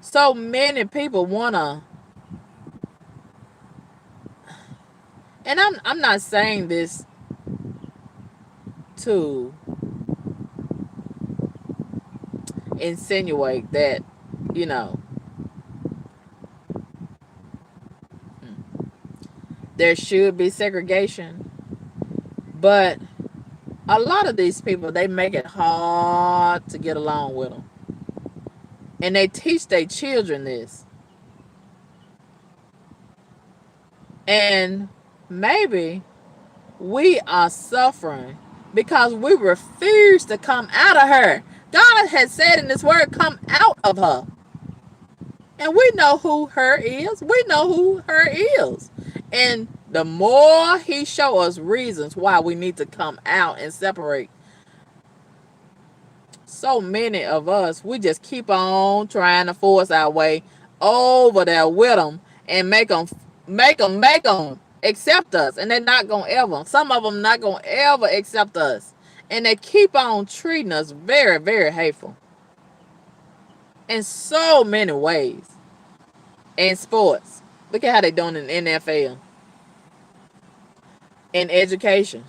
So many people wanna, and I'm not saying this to insinuate that, you know, there should be segregation, but a lot of these people, they make it hard to get along with them. And they teach their children this. And maybe we are suffering because we refuse to come out of her. God has said in this word, come out of her. And we know who her is. We know who her is. And the more he show us reasons why we need to come out and separate, so many of us, we just keep on trying to force our way over there with them and make them accept us. And they're not going to ever. Some of them not going to ever accept us. And they keep on treating us very, very hateful. In so many ways. In sports. Look at how they doing in the NFL. In education.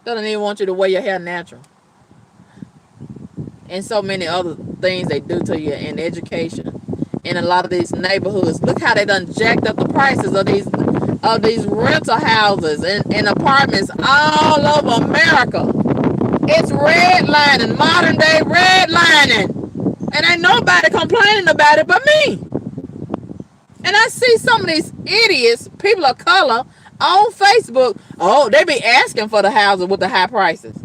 They don't even want you to wear your hair natural. And so many other things they do to you in education. In a lot of these neighborhoods. Look how they done jacked up the prices of these rental houses and apartments all over America. It's redlining, modern day redlining. And ain't nobody complaining about it but me. And I see some of these idiots, people of color, on Facebook. Oh, they be asking for the houses with the high prices.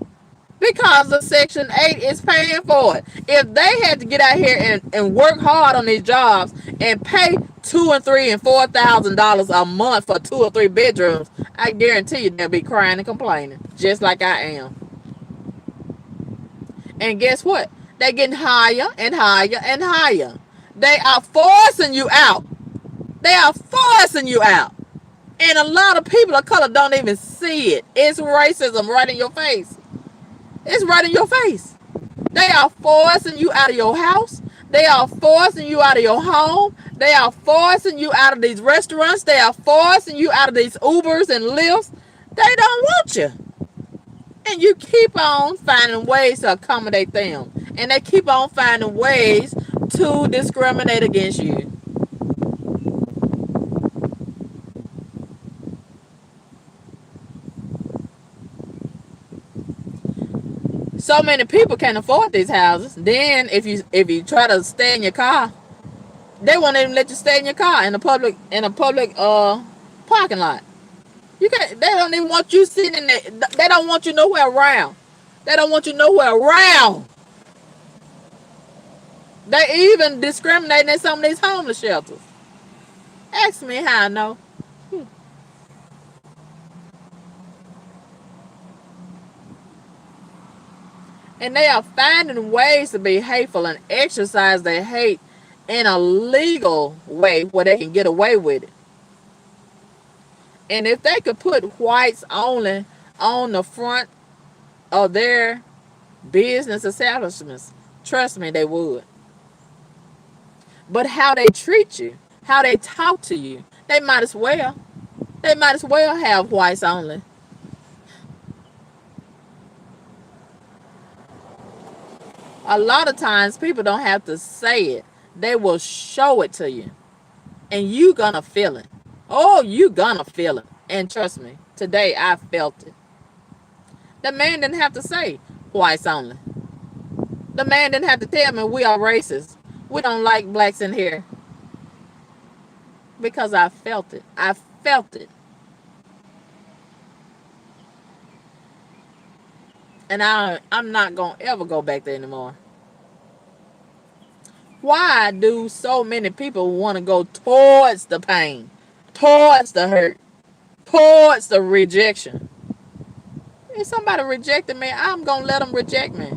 Because of Section 8 is paying for it. If they had to get out here and work hard on these jobs and pay $2,000 and $3,000 and $4,000 a month for 2 or 3 bedrooms, I guarantee you they'll be crying and complaining, just like I am. And guess what? They're getting higher and higher and higher. They are forcing you out. They are forcing you out. And a lot of people of color don't even see it. It's racism right in your face. It's right in your face. They are forcing you out of your house. They are forcing you out of your home. They are forcing you out of these restaurants. They are forcing you out of these Ubers and Lyfts. They don't want you. And you keep on finding ways to accommodate them. And they keep on finding ways to discriminate against you. So many people can't afford these houses. Then if you try to stay in your car, they won't even let you stay in your car in a public parking lot. You can't. They don't even want you sitting in there. They don't want you nowhere around. They don't want you nowhere around. They even discriminating in some of these homeless shelters. Ask me how I know. And they are finding ways to be hateful and exercise their hate in a legal way where they can get away with it. And if they could put whites only on the front of their business establishments, trust me, they would. But how they treat you, how they talk to you, they might as well. They might as well have whites only. A lot of times people don't have to say it. They will show it to you. And you gonna feel it. Oh, you gonna feel it. And trust me, today I felt it. The man didn't have to say whites only. The man didn't have to tell me we are racist. We don't like blacks in here. Because I felt it. I felt it. And I'm not going to ever go back there anymore. Why do so many people want to go towards the pain, towards the hurt, towards the rejection? If somebody rejected me, I'm going to let them reject me.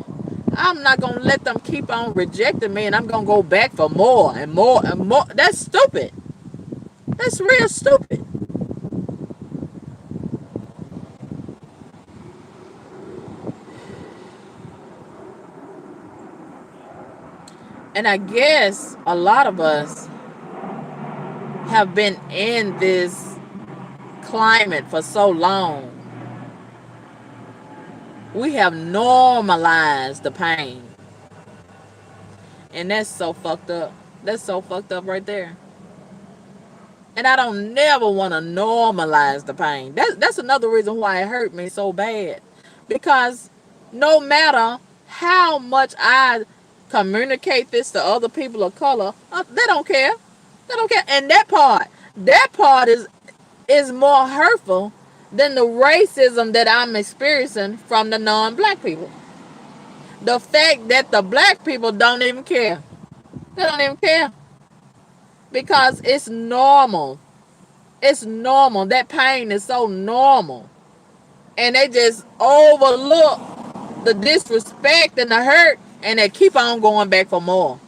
I'm not going to let them keep on rejecting me, and I'm going to go back for more and more and more. That's stupid. That's real stupid. And I guess a lot of us have been in this climate for so long. We have normalized the pain. And that's so fucked up. That's so fucked up right there. And I don't never want to normalize the pain. That's another reason why it hurt me so bad. Because no matter how much I communicate this to other people of color, they don't care. They don't care. And that part is more hurtful than the racism that I'm experiencing from the non-black people. The fact that the black people don't even care. They don't even care. Because it's normal. It's normal. That pain is so normal. And they just overlook the disrespect and the hurt, and they keep on going back for more.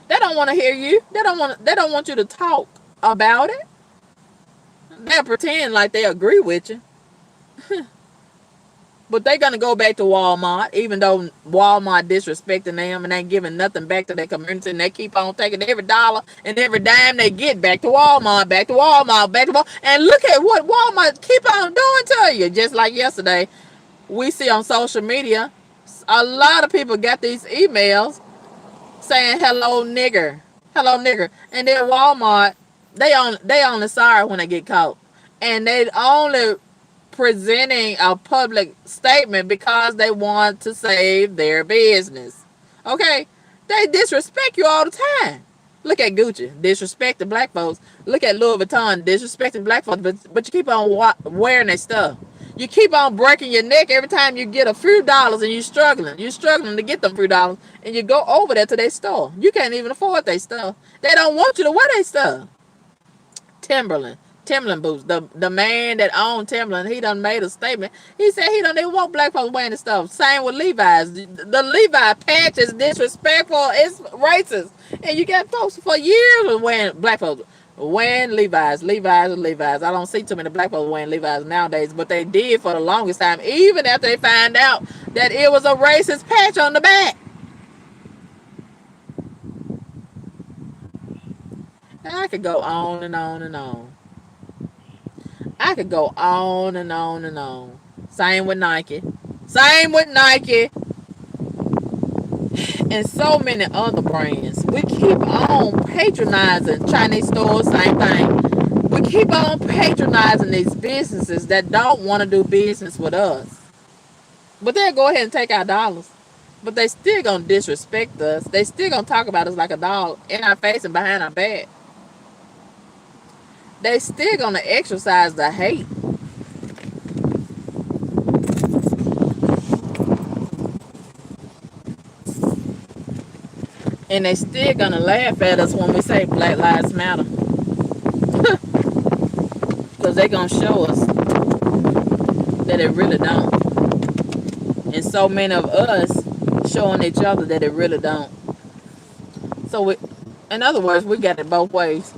They don't want to hear you. They don't want you to talk about it. They pretend like they agree with you. But they're going to go back to Walmart, even though Walmart disrespecting them and ain't giving nothing back to their community. And they keep on taking every dollar and every dime they get back to Walmart, back to Walmart, back to Walmart. And look at what Walmart keep on doing to you. Just like yesterday, we see on social media, a lot of people got these emails saying, hello, nigger. Hello, nigger. And then Walmart, they only sorry when they get caught. And they only presenting a public statement because they want to save their business. Okay? They disrespect you all the time. Look at Gucci, disrespecting black folks. Look at Louis Vuitton, disrespecting black folks, but you keep on wearing their stuff. You keep on breaking your neck every time you get a few dollars and you're struggling. You're struggling to get them few dollars, and you go over there to their store. You can't even afford their stuff. They don't want you to wear their stuff. Timberland boots. The man that owned Timberland, he done made a statement. He said he don't even want black folks wearing the stuff. Same with Levi's. The Levi patch is disrespectful. It's racist. And you got folks for years wearing black folks wearing Levi's. I don't see too many black folks wearing Levi's nowadays, but they did for the longest time, even after they find out that it was a racist patch on the back. And I could go on and on and on. I could go on and on and on. Same with Nike. Same with Nike. And so many other brands. We keep on patronizing Chinese stores, same thing. We keep on patronizing these businesses that don't want to do business with us. But they'll go ahead and take our dollars. But they still gonna disrespect us. They still gonna talk about us like a dog in our face and behind our back. They still gonna exercise the hate. And they still gonna laugh at us when we say Black Lives Matter. Because they gonna show us that it really don't. And so many of us showing each other that it really don't. So we, in other words, we got it both ways.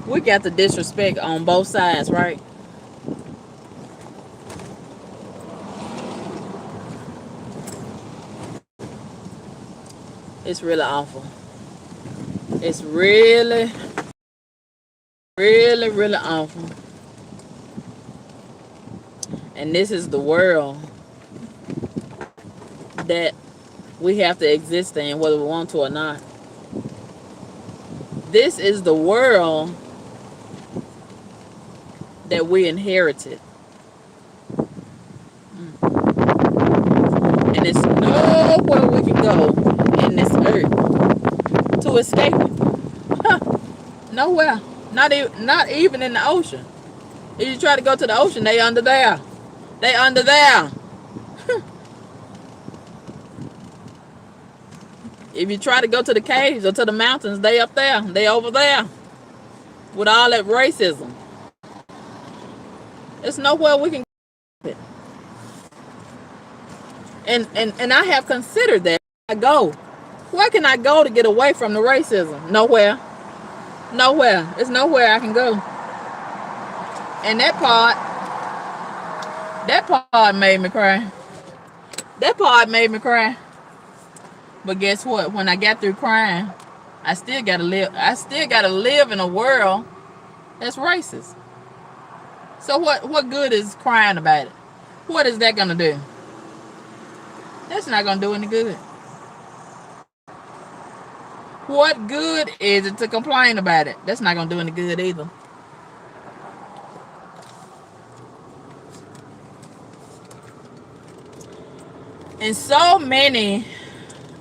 We got the disrespect on both sides, right? It's really awful. It's really, really, really awful. And this is the world that we have to exist in, whether we want to or not. This is the world that we inherited. And there's nowhere we can go in this earth to escape it. Huh. Nowhere. Not even in the ocean. If you try to go to the ocean, they under there. They under there. If you try to go to the caves or to the mountains, they up there. They over there. With all that racism. There's nowhere we can go. And I have considered that. I go. Where can I go to get away from the racism? Nowhere. Nowhere. There's nowhere I can go. And that part made me cry. That part made me cry. But guess what? When I got through crying, I still gotta live. I still gotta live in a world that's racist. So what good is crying about it? What is that gonna do? That's not gonna do any good. What good is it to complain about it? That's not gonna do any good either. And so many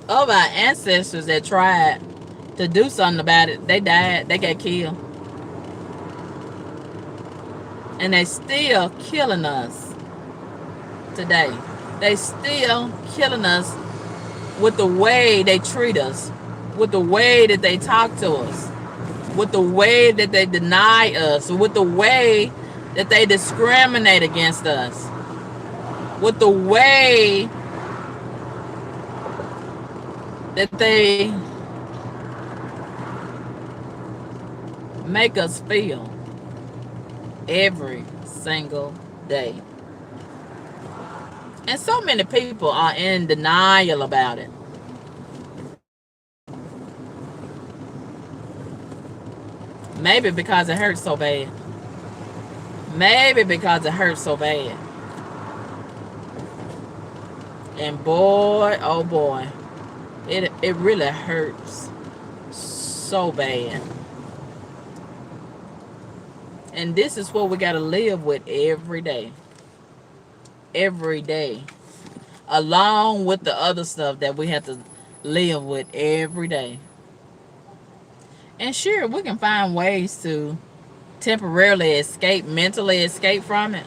of our ancestors that tried to do something about it, they died, they got killed. And they still killing us today. They still killing us with the way they treat us, with the way that they talk to us, with the way that they deny us, with the way that they discriminate against us, with the way that they make us feel every single day. And so many people are in denial about it. Maybe because it hurts so bad. Maybe because it hurts so bad. And boy, oh boy, it really hurts so bad. And this is what we got to live with every day. Every day. Along with the other stuff that we have to live with every day. And sure, we can find ways to temporarily escape, mentally escape from it.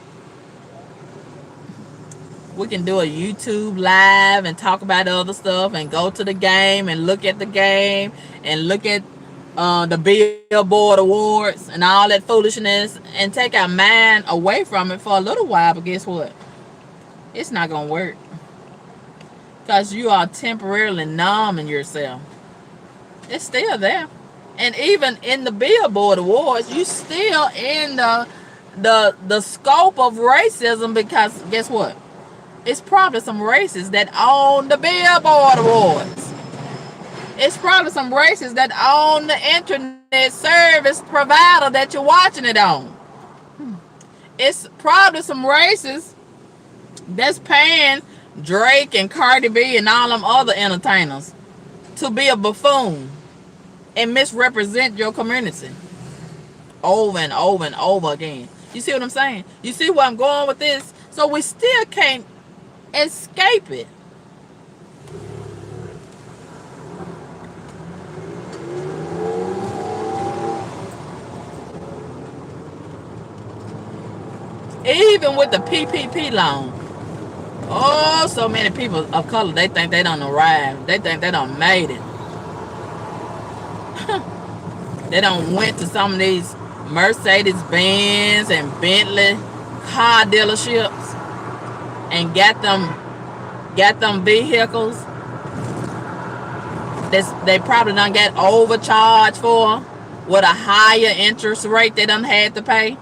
We can do a YouTube live and talk about other stuff and go to the game and look at the game and look at the Billboard Awards and all that foolishness and take our mind away from it for a little while. But guess what? It's not going to work. Because you are temporarily numbing yourself. It's still there. And even in the Billboard Awards, you still in the scope of racism, because guess what? It's probably some racists that own the Billboard Awards. It's probably some racists that own the internet service provider that you're watching it on. It's probably some racists that's paying Drake and Cardi B and all them other entertainers to be a buffoon and misrepresent your community over and over and over again. You see what I'm saying? You see where I'm going with this? So we still can't escape it. Even with the PPP loan. Oh, so many people of color, they think they don't arrive. They think they done made it. They done went to some of these Mercedes Benz and Bentley car dealerships and got them vehicles. They probably done got overcharged for with a higher interest rate they done had to pay.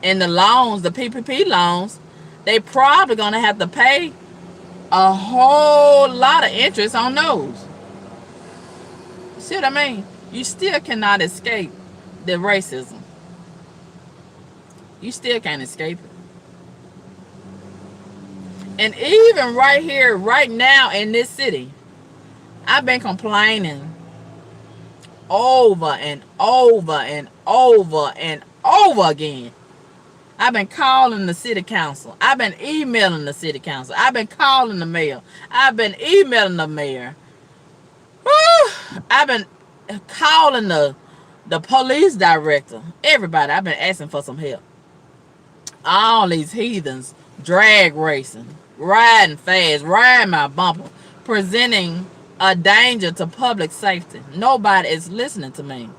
And the loans, the PPP loans, they probably gonna have to pay a whole lot of interest on those. See what I mean? You still cannot escape the racism. You still can't escape it. And even right here, right now in this city, I've been complaining over and over and over and over again. I've been calling the city council. I've been emailing the city council. I've been calling the mayor. I've been emailing the mayor. I've been calling the police director. Everybody. I've been asking for some help. All these heathens drag racing, riding fast, riding my bumper, presenting a danger to public safety. Nobody is listening to me.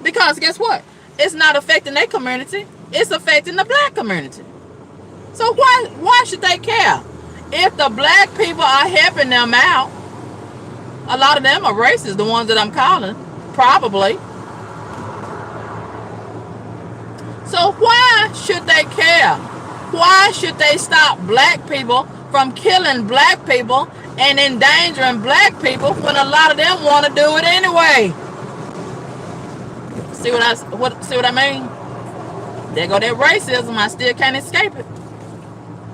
Because guess what? It's not affecting their community. It's affecting the black community. So why should they care? If the black people are helping them out, a lot of them are racist, the ones that I'm calling, probably. So why should they care? Why should they stop black people from killing black people and endangering black people when a lot of them want to do it anyway? See what I mean? There go that racism. I still can't escape it.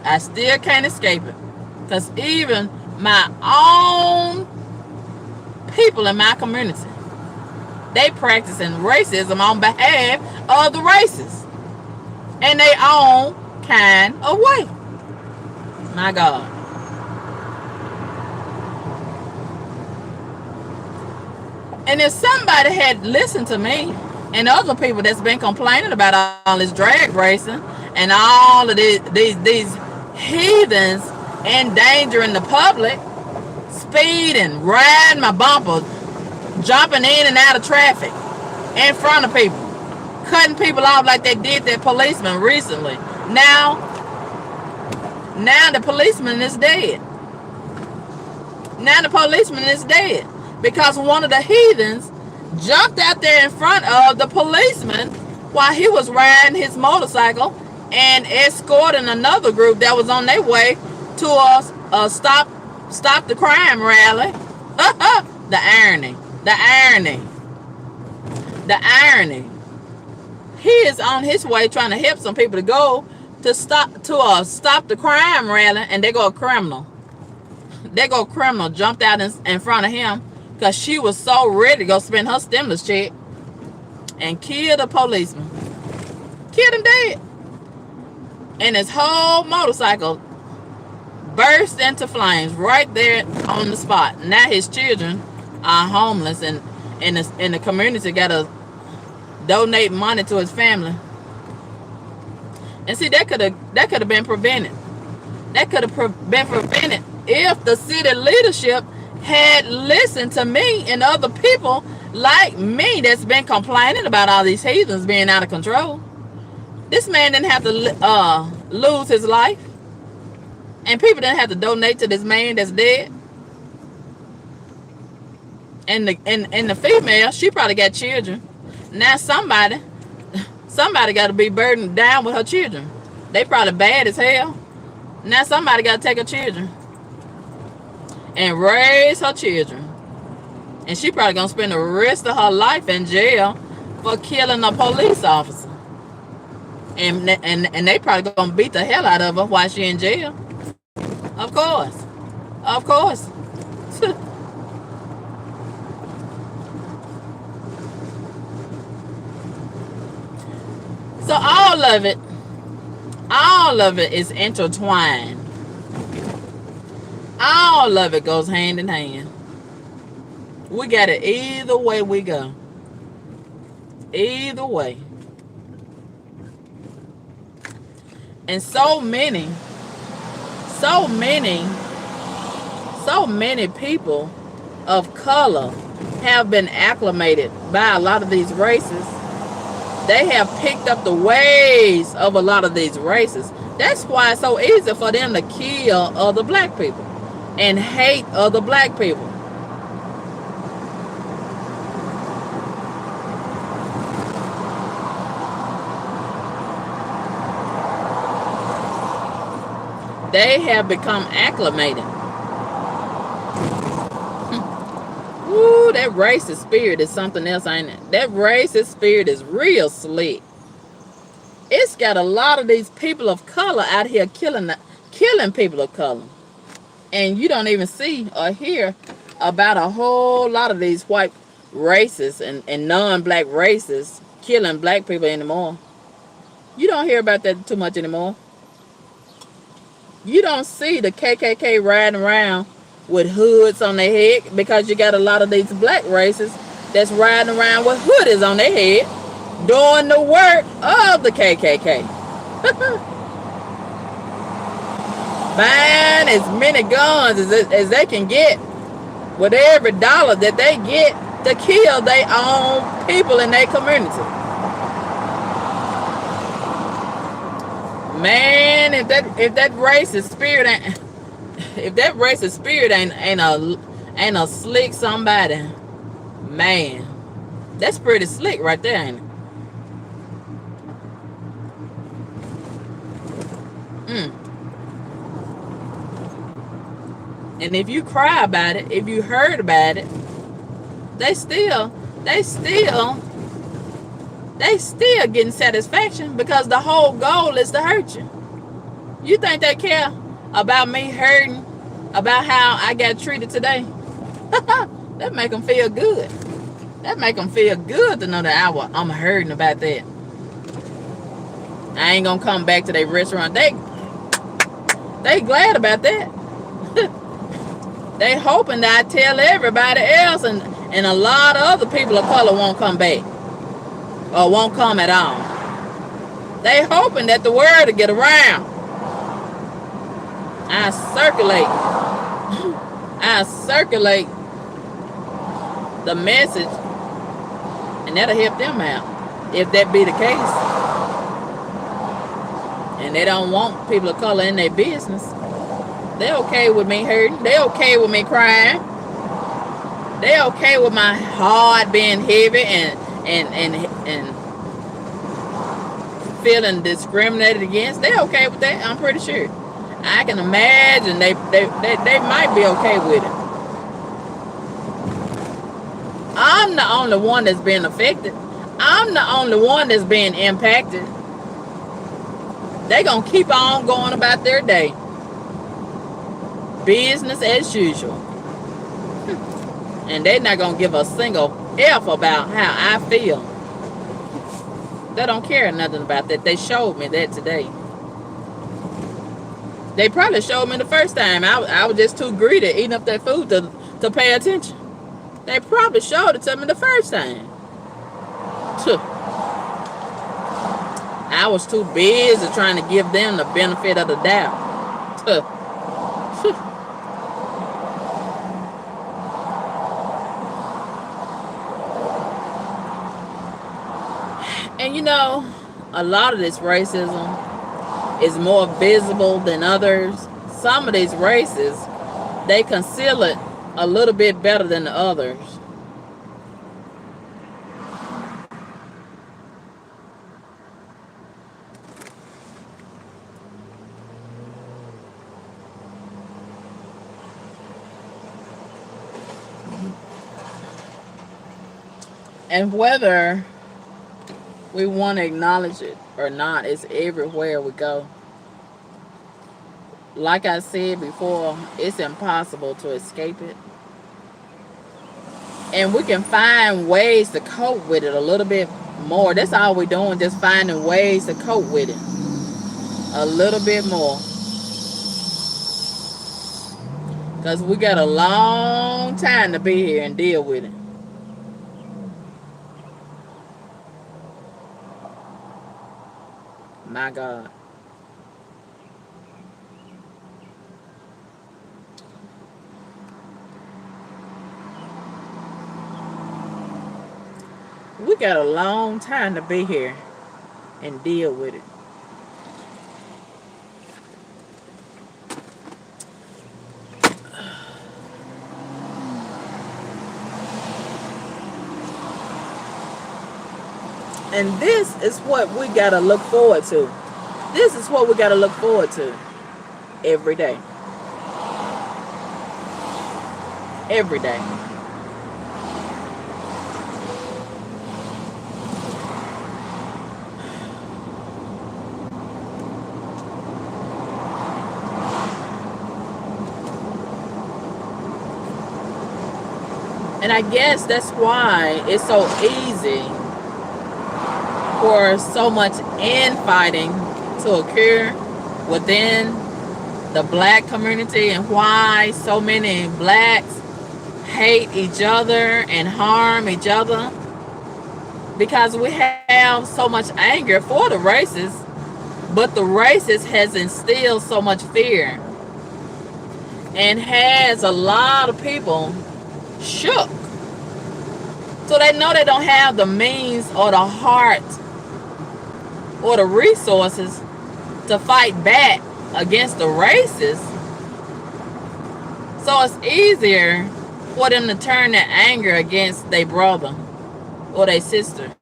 I still can't escape it. Because even my own people in my community, they practicing racism on behalf of the races in their own kind of way. My God. And if somebody had listened to me and other people that's been complaining about all this drag racing and all of these heathens endangering the public, speeding, riding my bumper, jumping in and out of traffic in front of people, cutting people off like they did that policeman recently. Now the policeman is dead. Now the policeman is dead because one of the heathens jumped out there in front of the policeman while he was riding his motorcycle and escorting another group that was on their way to a stop the crime rally. The irony. He is on his way trying to help some people to go to stop the crime rally, and they go a criminal. Jumped out in front of him because she was so ready to go spend her stimulus check and killed a policeman. Killed him dead. And his whole motorcycle burst into flames right there on the spot. Now his children are homeless, and the community got to donate money to his family. And see, that could have been prevented. That could have been prevented if the city leadership had listened to me and other people like me that's been complaining about all these heathens being out of control. This man didn't have to lose his life, and people didn't have to donate to this man that's dead. And the female, she probably got children. Now somebody got to be burdened down with her children. They probably bad as hell. Now somebody got to take her children and raise her children. And she probably gonna spend the rest of her life in jail for killing a police officer. And they probably gonna beat the hell out of her while she in jail. Of course. So all of it is intertwined. All of it goes hand in hand. We got it either way we go. Either way. And so many people of color have been acclimated by a lot of these races. They have picked up the ways of a lot of these races. That's why it's so easy for them to kill other black people and hate other black people. They have become acclimated. Ooh, that racist spirit is something else, ain't it? That racist spirit is real slick. It's got a lot of these people of color out here killing people of color. And you don't even see or hear about a whole lot of these white races and non-black races killing black people anymore. You don't hear about that too much anymore. You don't see the KKK riding around with hoods on their head, because you got a lot of these black races that's riding around with hoodies on their head doing the work of the KKK. Buying as many guns as they can get with every dollar that they get to kill their own people in their community. Man, if that racist spirit ain't, if that racist spirit ain't a slick somebody, man, that's pretty slick right there, ain't it? And if you cry about it, if you heard about it, they still getting satisfaction, because the whole goal is to hurt you. You think they care about me hurting about how I got treated today? That make them feel good. That make them feel good to know that I'm hurting about that. I ain't gonna come back to their restaurant. They glad about that. They hoping that I tell everybody else, and a lot of other people of color won't come back or won't come at all. They hoping that the word will get around. I circulate the message, and that'll help them out, if that be the case. And they don't want people of color in their business. They okay with me hurting. They okay with me crying. They okay with my heart being heavy and feeling discriminated against. They okay with that, I'm pretty sure. I can imagine they might be okay with it. I'm the only one that's being affected. I'm the only one that's being impacted. They gonna keep on going about their day. Business as usual. And they're not gonna give a single F about how I feel. They don't care nothing about that. They showed me that today. They probably showed me the first time. I was just too greedy eating up that food to pay attention. They probably showed it to me the first time. I was too busy trying to give them the benefit of the doubt. And you know, a lot of this racism is more visible than others. Some of these races, they conceal it a little bit better than the others. And whether we want to acknowledge it or not, it's everywhere we go. Like I said before, it's impossible to escape it. And we can find ways to cope with it a little bit more. That's all we're doing, just finding ways to cope with it a little bit more. Because we got a long time to be here and deal with it. My God. We got a long time to be here and deal with it. And this is what we got to look forward to. This is what we got to look forward to every day. Every day. And I guess that's why it's so easy for so much infighting to occur within the black community, and why so many blacks hate each other and harm each other, because we have so much anger for the racists, but the racist has instilled so much fear and has a lot of people shook. So they know they don't have the means or the heart or the resources to fight back against the racists. So it's easier for them to turn their anger against their brother or their sister.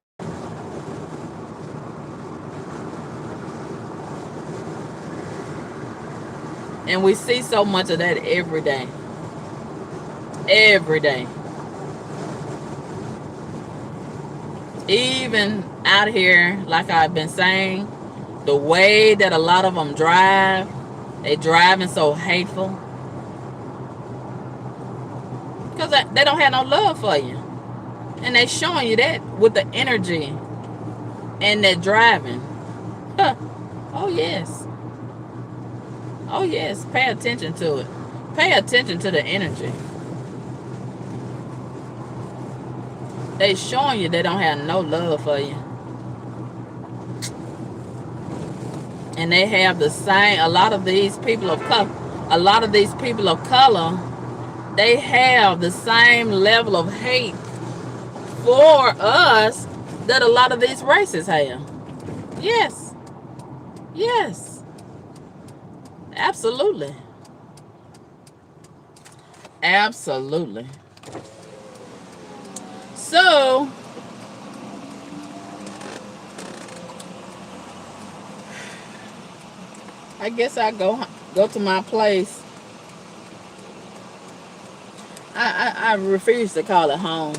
And we see so much of that every day. Every day. Even out here, like I've been saying, the way that a lot of them drive, they driving so hateful. Because they don't have no love for you. And they showing you that with the energy and that driving. Huh. Oh, yes. Oh, yes. Pay attention to it. Pay attention to the energy. They showing you they don't have no love for you. And they have the same, a lot of these people of color, they have the same level of hate for us that a lot of these races have. Yes. Yes. Absolutely. Absolutely. So, I guess I go to my place. I refuse to call it home.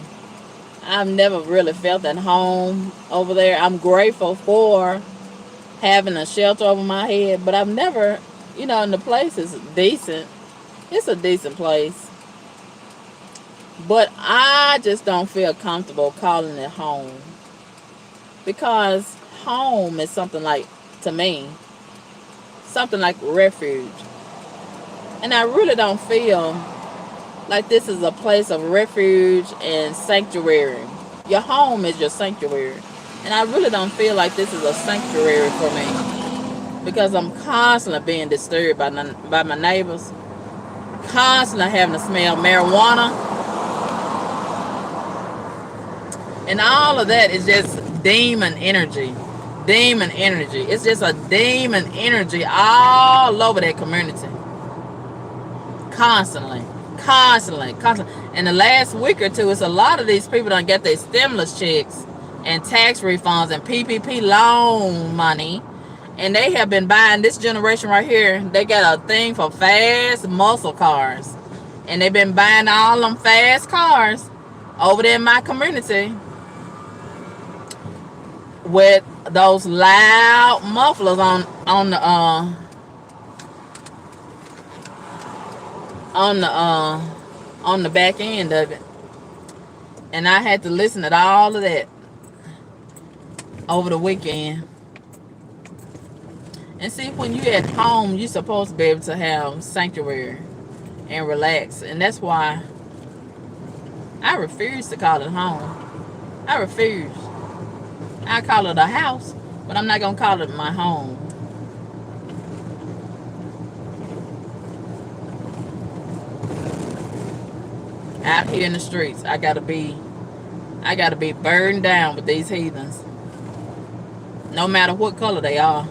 I've never really felt at home over there. I'm grateful for having a shelter over my head, but I've never, and the place is decent. It's a decent place. But I just don't feel comfortable calling it home. Because home is something like, to me, something like refuge. And I really don't feel like this is a place of refuge and sanctuary. Your home is your sanctuary. And I really don't feel like this is a sanctuary for me. Because I'm constantly being disturbed by my neighbors. Constantly having to smell marijuana. And all of that is just demon energy. Demon energy. It's just a demon energy all over that community. Constantly. And the last week or two, it's a lot of these people don't get their stimulus checks and tax refunds and PPP loan money. And they have been buying, this generation right here, they got a thing for fast muscle cars. And they've been buying all them fast cars over there in my community with those loud mufflers on the back end of it. And I had to listen to all of that over the weekend. And see, when you at home, you're supposed to be able to have sanctuary and relax. And that's why I refuse to call it home. I refuse. I call it a house, but I'm not going to call it my home. Out here in the streets, I got to be I gotta be burned down with these heathens. No matter what color they are.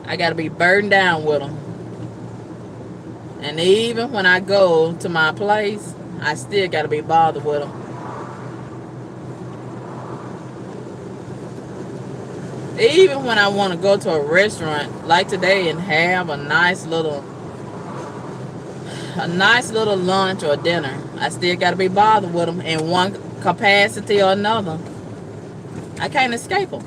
I gotta be burned down with them. And even when I go to my place, I still gotta be bothered with them. Even when I want to go to a restaurant like today and have a nice little lunch or dinner, I still got to be bothered with them in one capacity or another. I can't escape them.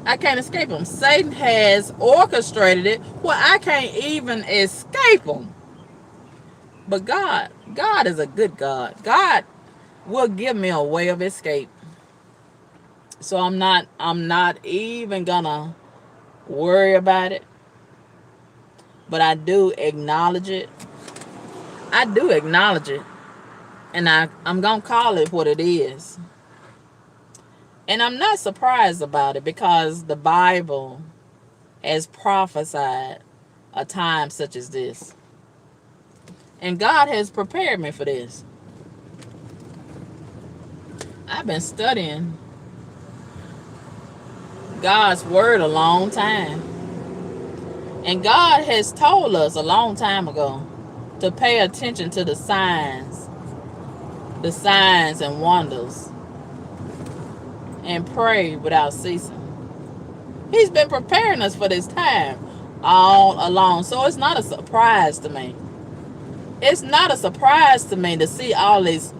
I can't escape them. Satan has orchestrated it where I can't even escape them. But God is a good God. God will give me a way of escape. So I'm not even gonna worry about it. But I do acknowledge it. I do acknowledge it. And I'm gonna call it what it is. And I'm not surprised about it because the Bible has prophesied a time such as this. And God has prepared me for this. I've been studying God's word a long time. And God has told us a long time ago to pay attention to the signs and wonders, and pray without ceasing. He's been preparing us for this time all along. So it's not a surprise to me. It's not a surprise to me to see all this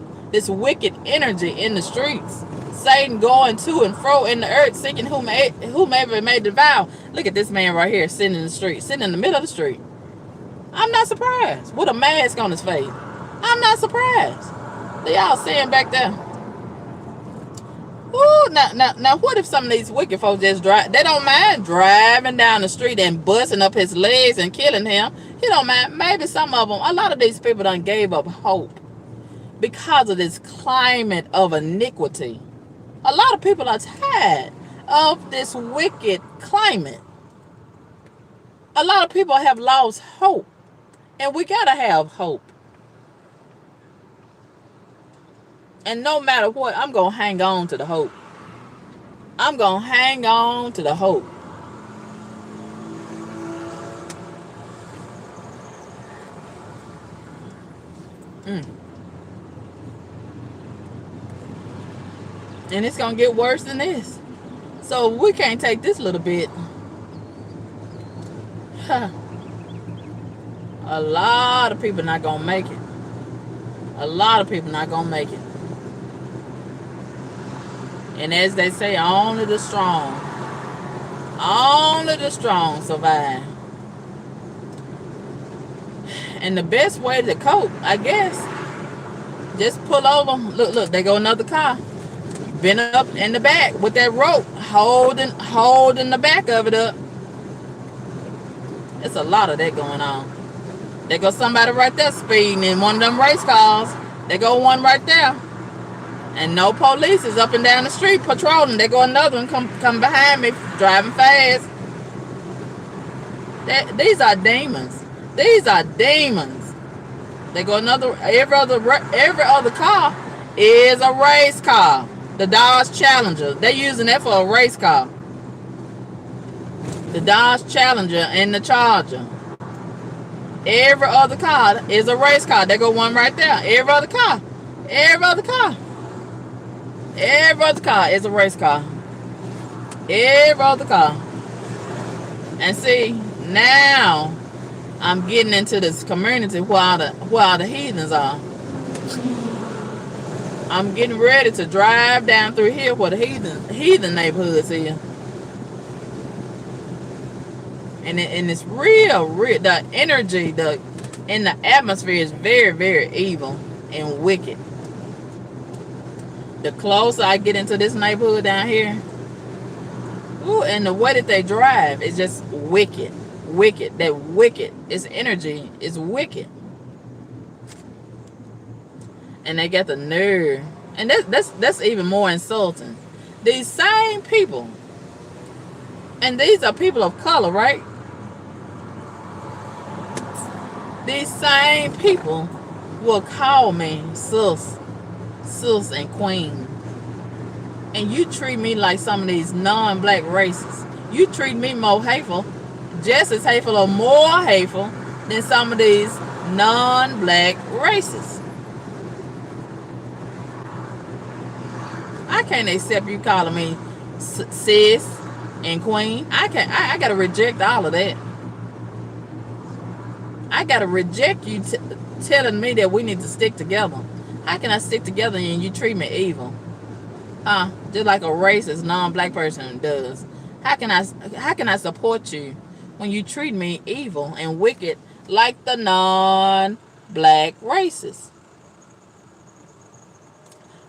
wicked energy in the streets. Satan going to and fro in the earth, seeking whomever may devour. Look at this man right here sitting in the street, sitting in the middle of the street. I'm not surprised. With a mask on his face. I'm not surprised. Y'all seeing back there. Ooh, now, what if some of these wicked folks just drive? They don't mind driving down the street and busting up his legs and killing him. He don't mind. Maybe some of them, a lot of these people done gave up hope because of this climate of iniquity. A lot of people are tired of this wicked climate. A lot of people have lost hope. And we gotta have hope. And no matter what, I'm going to hang on to the hope. I'm going to hang on to the hope. And it's going to get worse than this. So we can't take this little bit. A lot of people not going to make it. A lot of people not going to make it. And as they say, only the strong survive. And the best way to cope, I guess, just pull over. Look, there go another car. Been up in the back with that rope, holding the back of it up. It's a lot of that going on. There goes somebody right there speeding in one of them race cars. There go one right there. And no police is up and down the street patrolling. There go another one come behind me driving fast. These are demons. These are demons. There go another. Every other car is a race car. The Dodge Challenger. They're using that for a race car. The Dodge Challenger and the Charger. Every other car is a race car. There go one right there. Every other car is a race car. Every other car. And see, now I'm getting into this community where all the heathens are. I'm getting ready to drive down through here where the heathen neighborhoods is. And it's real. The energy in the atmosphere is very, very evil and wicked. The closer I get into this neighborhood down here, ooh, and the way that they drive is just wicked. Wicked. That wicked. Its energy is wicked. And they got the nerve. And that's even more insulting. These same people, and these are people of color, right? These same people will call me sis and queen. And you treat me like some of these non-black races. You treat me more hateful, just as hateful or more hateful than some of these non-black races. I can't accept you calling me sis and queen. I can't. I gotta reject all of that. I gotta reject you telling me that we need to stick together. How can I stick together and you treat me evil? Huh? Just like a racist non-black person does. How can I support you when you treat me evil and wicked like the non-black races?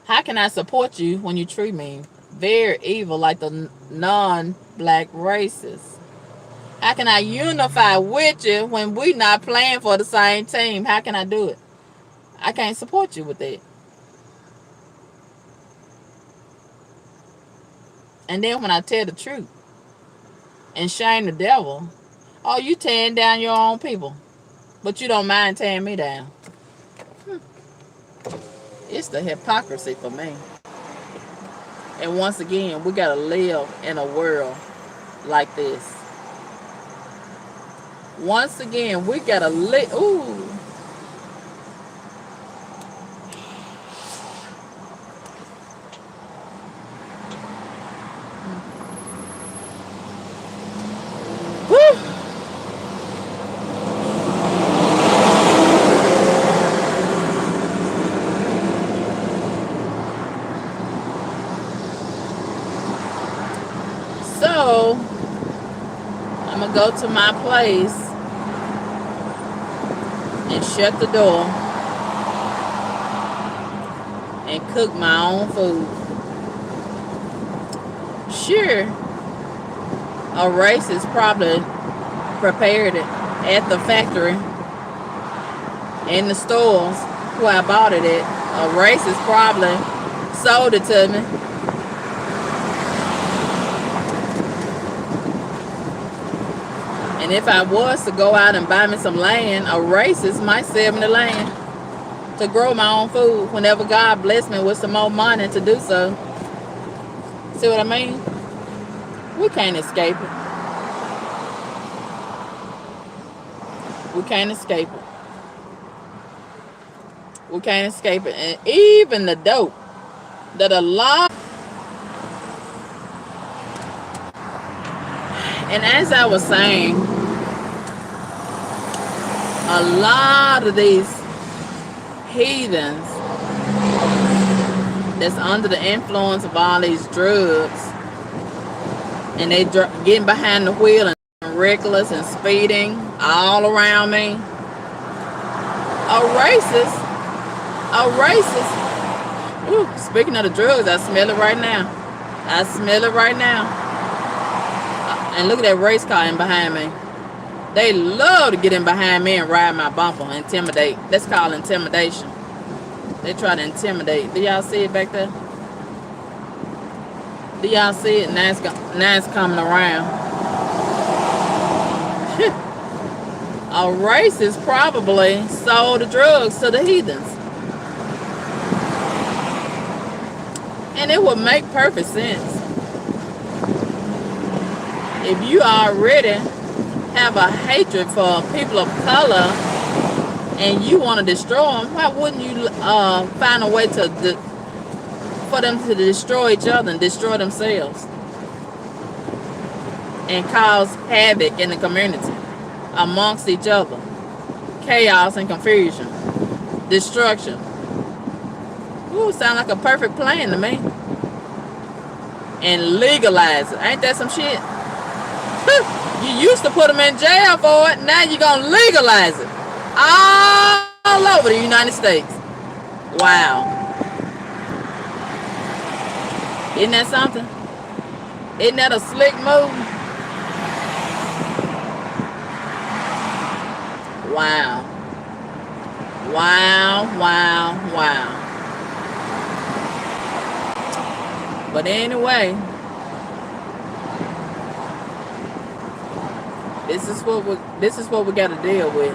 How can I support you when you treat me very evil like the non-black races? How can I unify with you when we not playing for the same team? How can I do it? I can't support you with that. And then when I tell the truth and shame the devil, oh, you tearing down your own people, but you don't mind tearing me down. It's the hypocrisy for me. And once again, we gotta live in a world like this. Once again, we gotta live. Ooh. Woo. So, I'm gonna go to my place and shut the door and cook my own food. Sure, a racist probably prepared it at the factory, in the stores where I bought it at. A racist probably sold it to me. And if I was to go out and buy me some land, a racist might sell me the land to grow my own food whenever God bless me with some more money to do so. See what I mean? We can't escape it. We can't escape it. We can't escape it. And even the dope that a lot. And as I was saying, a lot of these heathens that's under the influence of all these drugs, and they getting behind the wheel and reckless and speeding all around me. A racist. Ooh, speaking of the drugs, I smell it right now. I smell it right now. And look at that race car in behind me. They love to get in behind me and ride my bumper, intimidate. That's called intimidation. They try to intimidate. Do y'all see it back there? Do y'all see it? Now it's coming around. A racist probably sold the drugs to the heathens. And it would make perfect sense. If you already have a hatred for people of color and you want to destroy them, why wouldn't you find a way for them to destroy each other and destroy themselves and cause havoc in the community amongst each other? Chaos and confusion, destruction. Ooh, sound like a perfect plan to me. And legalize it. Ain't that some shit? You used to put them in jail for it. Now you're going to legalize it. All over the United States. Wow. Isn't that something? Isn't that a slick move? Wow. Wow, wow, wow. But anyway, this is what we got to deal with,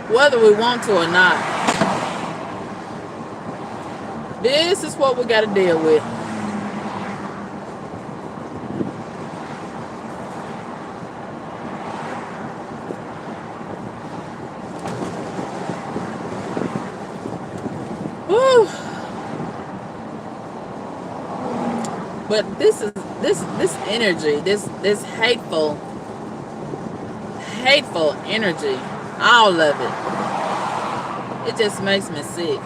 whether we want to or not. This is what we got to deal with. Whew. But this energy, this hateful energy, all of it just makes me sick.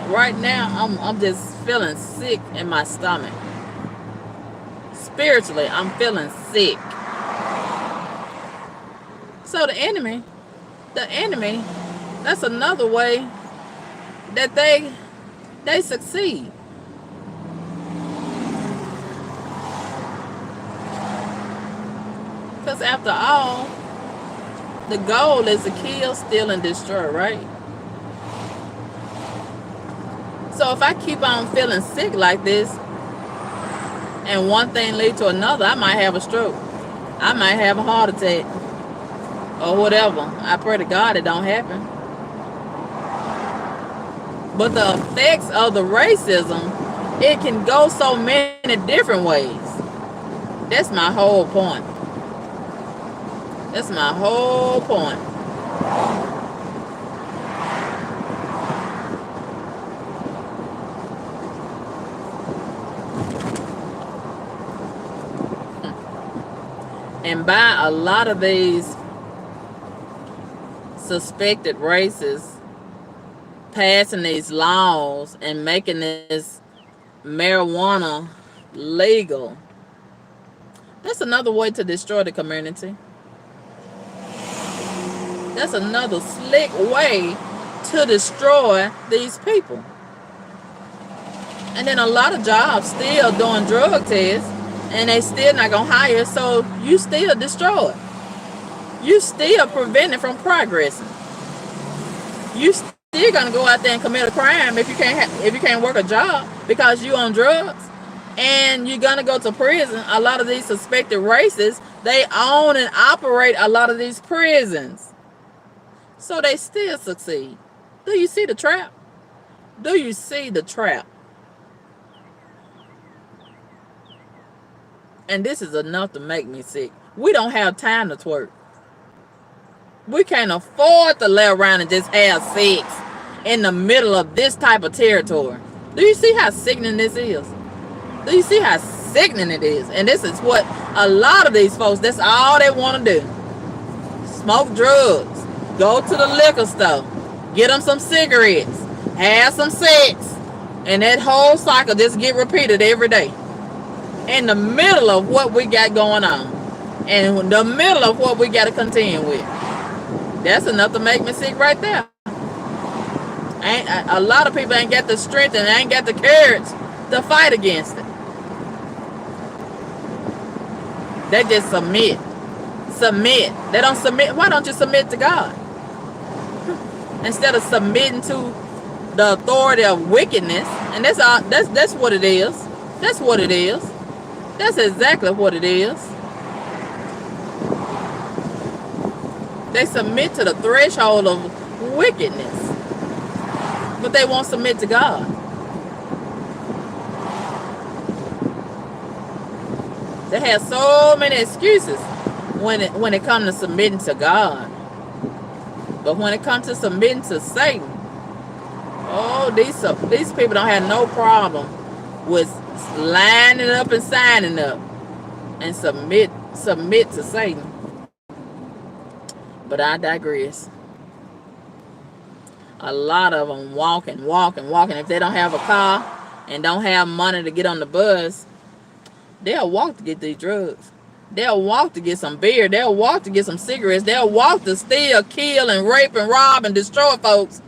Right now, I'm just feeling sick in my stomach. Spiritually, I'm feeling sick. So the enemy, that's another way that they succeed. Because after all, the goal is to kill, steal, and destroy, right? So if I keep on feeling sick like this, and one thing leads to another, I might have a stroke. I might have a heart attack. Or whatever. I pray to God it don't happen. But the effects of the racism, it can go so many different ways. That's my whole point. That's my whole point. And by a lot of these suspected racists passing these laws and making this marijuana legal, that's another way to destroy the community. That's another slick way to destroy these people. And then a lot of jobs still doing drug tests, and they still not gonna hire, so you still destroy it. You still prevent it from progressing. You still gonna go out there and commit a crime if you can't work a job because you on drugs, and you're gonna go to prison. A lot of these suspected racists, they own and operate a lot of these prisons, so they still succeed. Do you see the trap? Do you see the trap? And this is enough to make me sick. We don't have time to twerk. We can't afford to lay around and just have sex in the middle of this type of territory. Do you see how sickening this is? Do you see how sickening it is? And this is what a lot of these folks, that's all they want to do. Smoke drugs. Go to the liquor store. Get them some cigarettes. Have some sex. And that whole cycle just get repeated every day. In the middle of what we got going on. And in the middle of what we got to contend with. That's enough to make me sick right there. A lot of people ain't got the strength and ain't got the courage to fight against it. They just submit. They don't submit. Why don't you submit to God? Instead of submitting to the authority of wickedness. And that's what it is. That's what it is. That's exactly what it is. They submit to the threshold of wickedness. But they won't submit to God. They have so many excuses when it comes to submitting to God. But when it comes to submitting to Satan, oh, these people don't have no problem with lining up and signing up and submit to Satan. But I digress. A lot of them walking. If they don't have a car and don't have money to get on the bus, they'll walk to get these drugs. They'll walk to get some beer. They'll walk to get some cigarettes. They'll walk to steal, kill, and rape, and rob, and destroy folks.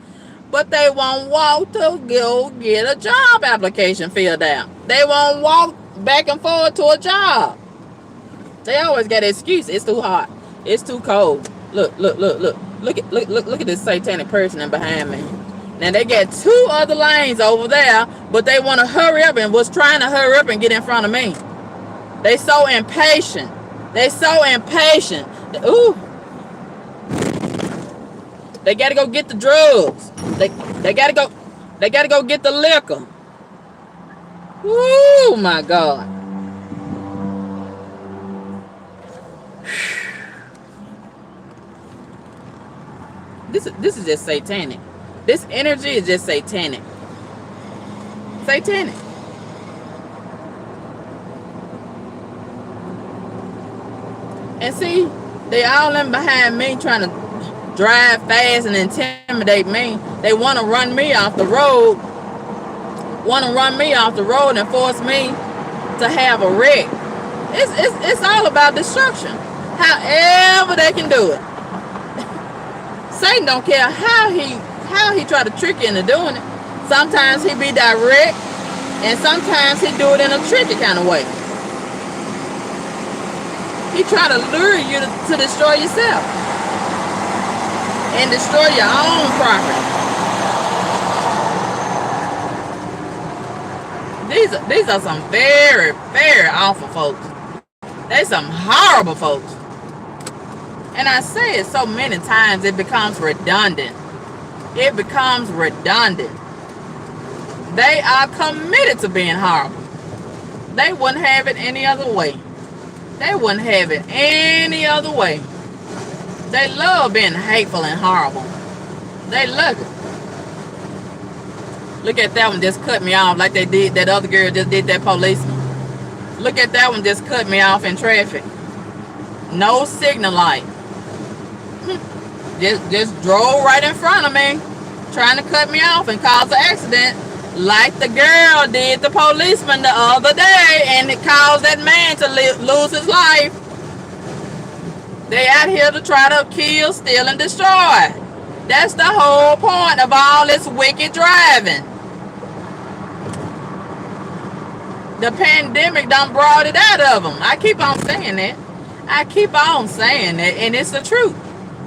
But they won't walk to go get a job application filled out. They won't walk back and forth to a job. They always got an excuse. It's too hot. It's too cold. Look at this satanic person behind me. Now they got 2 other lanes over there, but they want to hurry up and was trying to hurry up and get in front of me. They so impatient. Ooh. They gotta go get the drugs. They gotta go get the liquor. Oh my God. This is just satanic. This energy is just satanic. Satanic. And see, they all in behind me trying to drive fast and intimidate me. They want to run me off the road. And force me to have a wreck. It's all about destruction. However they can do it. Satan don't care how he try to trick you into doing it. Sometimes he be direct, and sometimes he do it in a tricky kind of way. He try to lure you to destroy yourself and destroy your own property. These are some very, very awful folks. They some horrible folks. And I say it so many times, it becomes redundant. It becomes redundant. They are committed to being horrible. They wouldn't have it any other way. They wouldn't have it any other way. They love being hateful and horrible. They love it. Look at that one just cut me off like they did. That other girl just did that policeman. Look at that one just cut me off in traffic. No signal light. Just drove right in front of me, trying to cut me off and cause an accident, like the girl did the policeman the other day, and it caused that man to lose his life. They out here to try to kill, steal, and destroy. That's the whole point of all this wicked driving. The pandemic done brought it out of them. I keep on saying that. And it's the truth.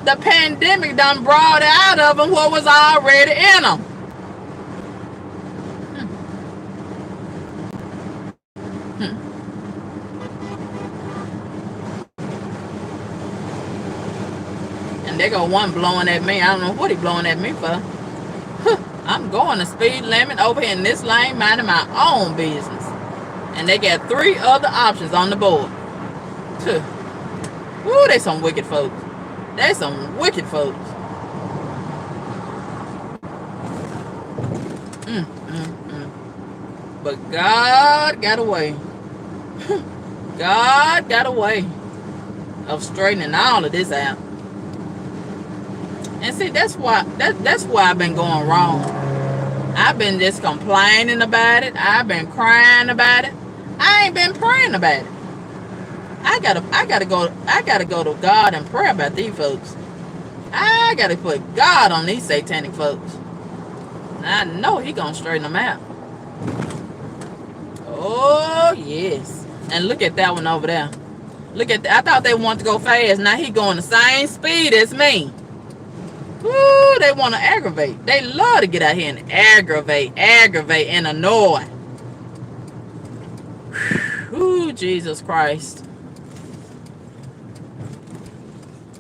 The pandemic done brought out of them what was already in them. And they got one blowing at me. I don't know what he blowing at me for. I'm going the speed limit over here in this lane, minding my own business. And they got 3 other options on the board. Woo, they some wicked folks. They some wicked folks. But God got a way. God got a way of straightening all of this out. And see, that's why I've been going wrong. I've been just complaining about it. I've been crying about it. I ain't been praying about it. I gotta go to God and pray about these folks. I gotta put God on these satanic folks. I know he gonna straighten them out. Oh yes. And look at that one over there. Look at that. I thought they wanted to go fast. Now he going the same speed as me. Woo, they want to aggravate. They love to get out here and aggravate and annoy. Ooh, Jesus Christ.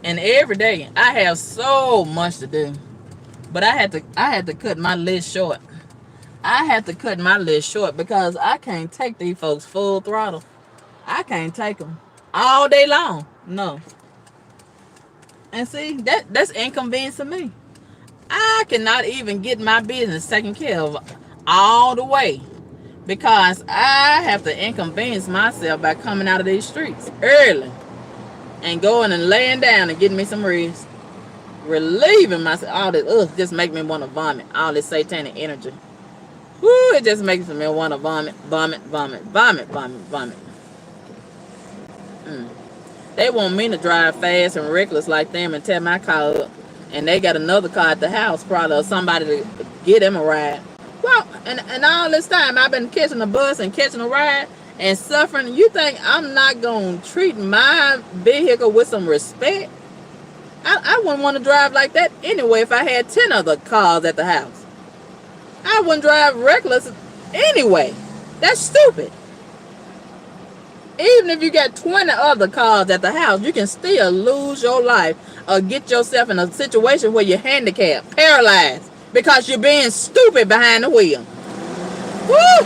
And every day I have so much to do. But I had to cut my list short. Because I can't take these folks full throttle. I can't take them all day long. No. And see, that's inconveniencing me. I cannot even get my business taken care of all the way. Because I have to inconvenience myself by coming out of these streets early. And going and laying down and getting me some rest. Relieving myself. All this, just make me want to vomit. All this satanic energy. Woo, it just makes me want to vomit. They want me to drive fast and reckless like them and tear my car up. And they got another car at the house, probably, or somebody to get them a ride. Well, and all this time I've been catching a bus and catching a ride and suffering. You think I'm not going to treat my vehicle with some respect? I wouldn't want to drive like that anyway if I had 10 other cars at the house. I wouldn't drive reckless anyway. That's stupid. Even if you got 20 other cars at the house, you can still lose your life or get yourself in a situation where you're handicapped, paralyzed, because you're being stupid behind the wheel. Woo!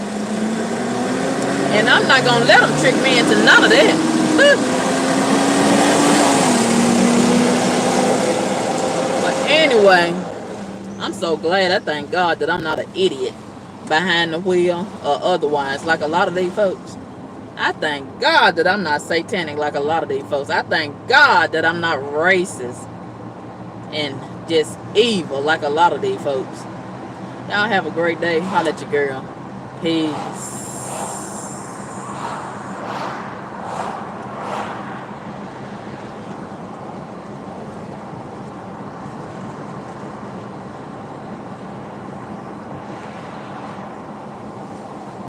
And I'm not going to let them trick me into none of that. But anyway, I'm so glad. I thank God that I'm not an idiot behind the wheel or otherwise, like a lot of these folks. I thank God that I'm not satanic like a lot of these folks. I thank God that I'm not racist and just evil like a lot of these folks. Y'all have a great day. Holla at your girl. Peace.